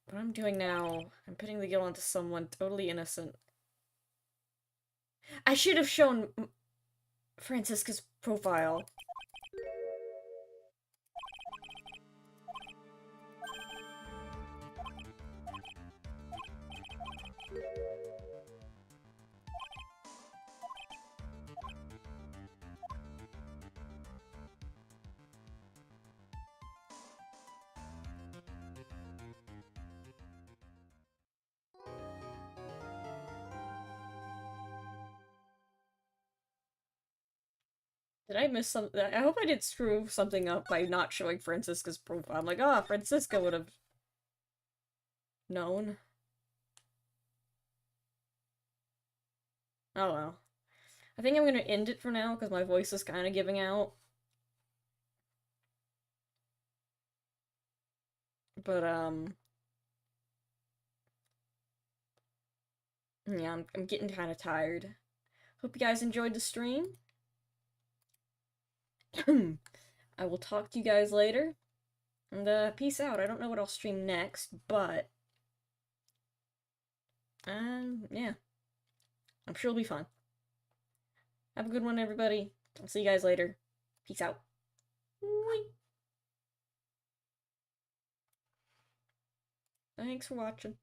what I'm doing now, I'm putting the guilt onto someone totally innocent. I should have shown Francisca's profile. Did I miss something? I hope I didn't screw something up by not showing Francisca's profile. I'm like, oh, Francisca would have known. Oh well. I think I'm gonna end it for now because my voice is kind of giving out. But, yeah, I'm getting kind of tired. Hope you guys enjoyed the stream. I will talk to you guys later. And, peace out. I don't know what I'll stream next, but... yeah. I'm sure it'll be fun. Have a good one, everybody. I'll see you guys later. Peace out. Thanks for watching.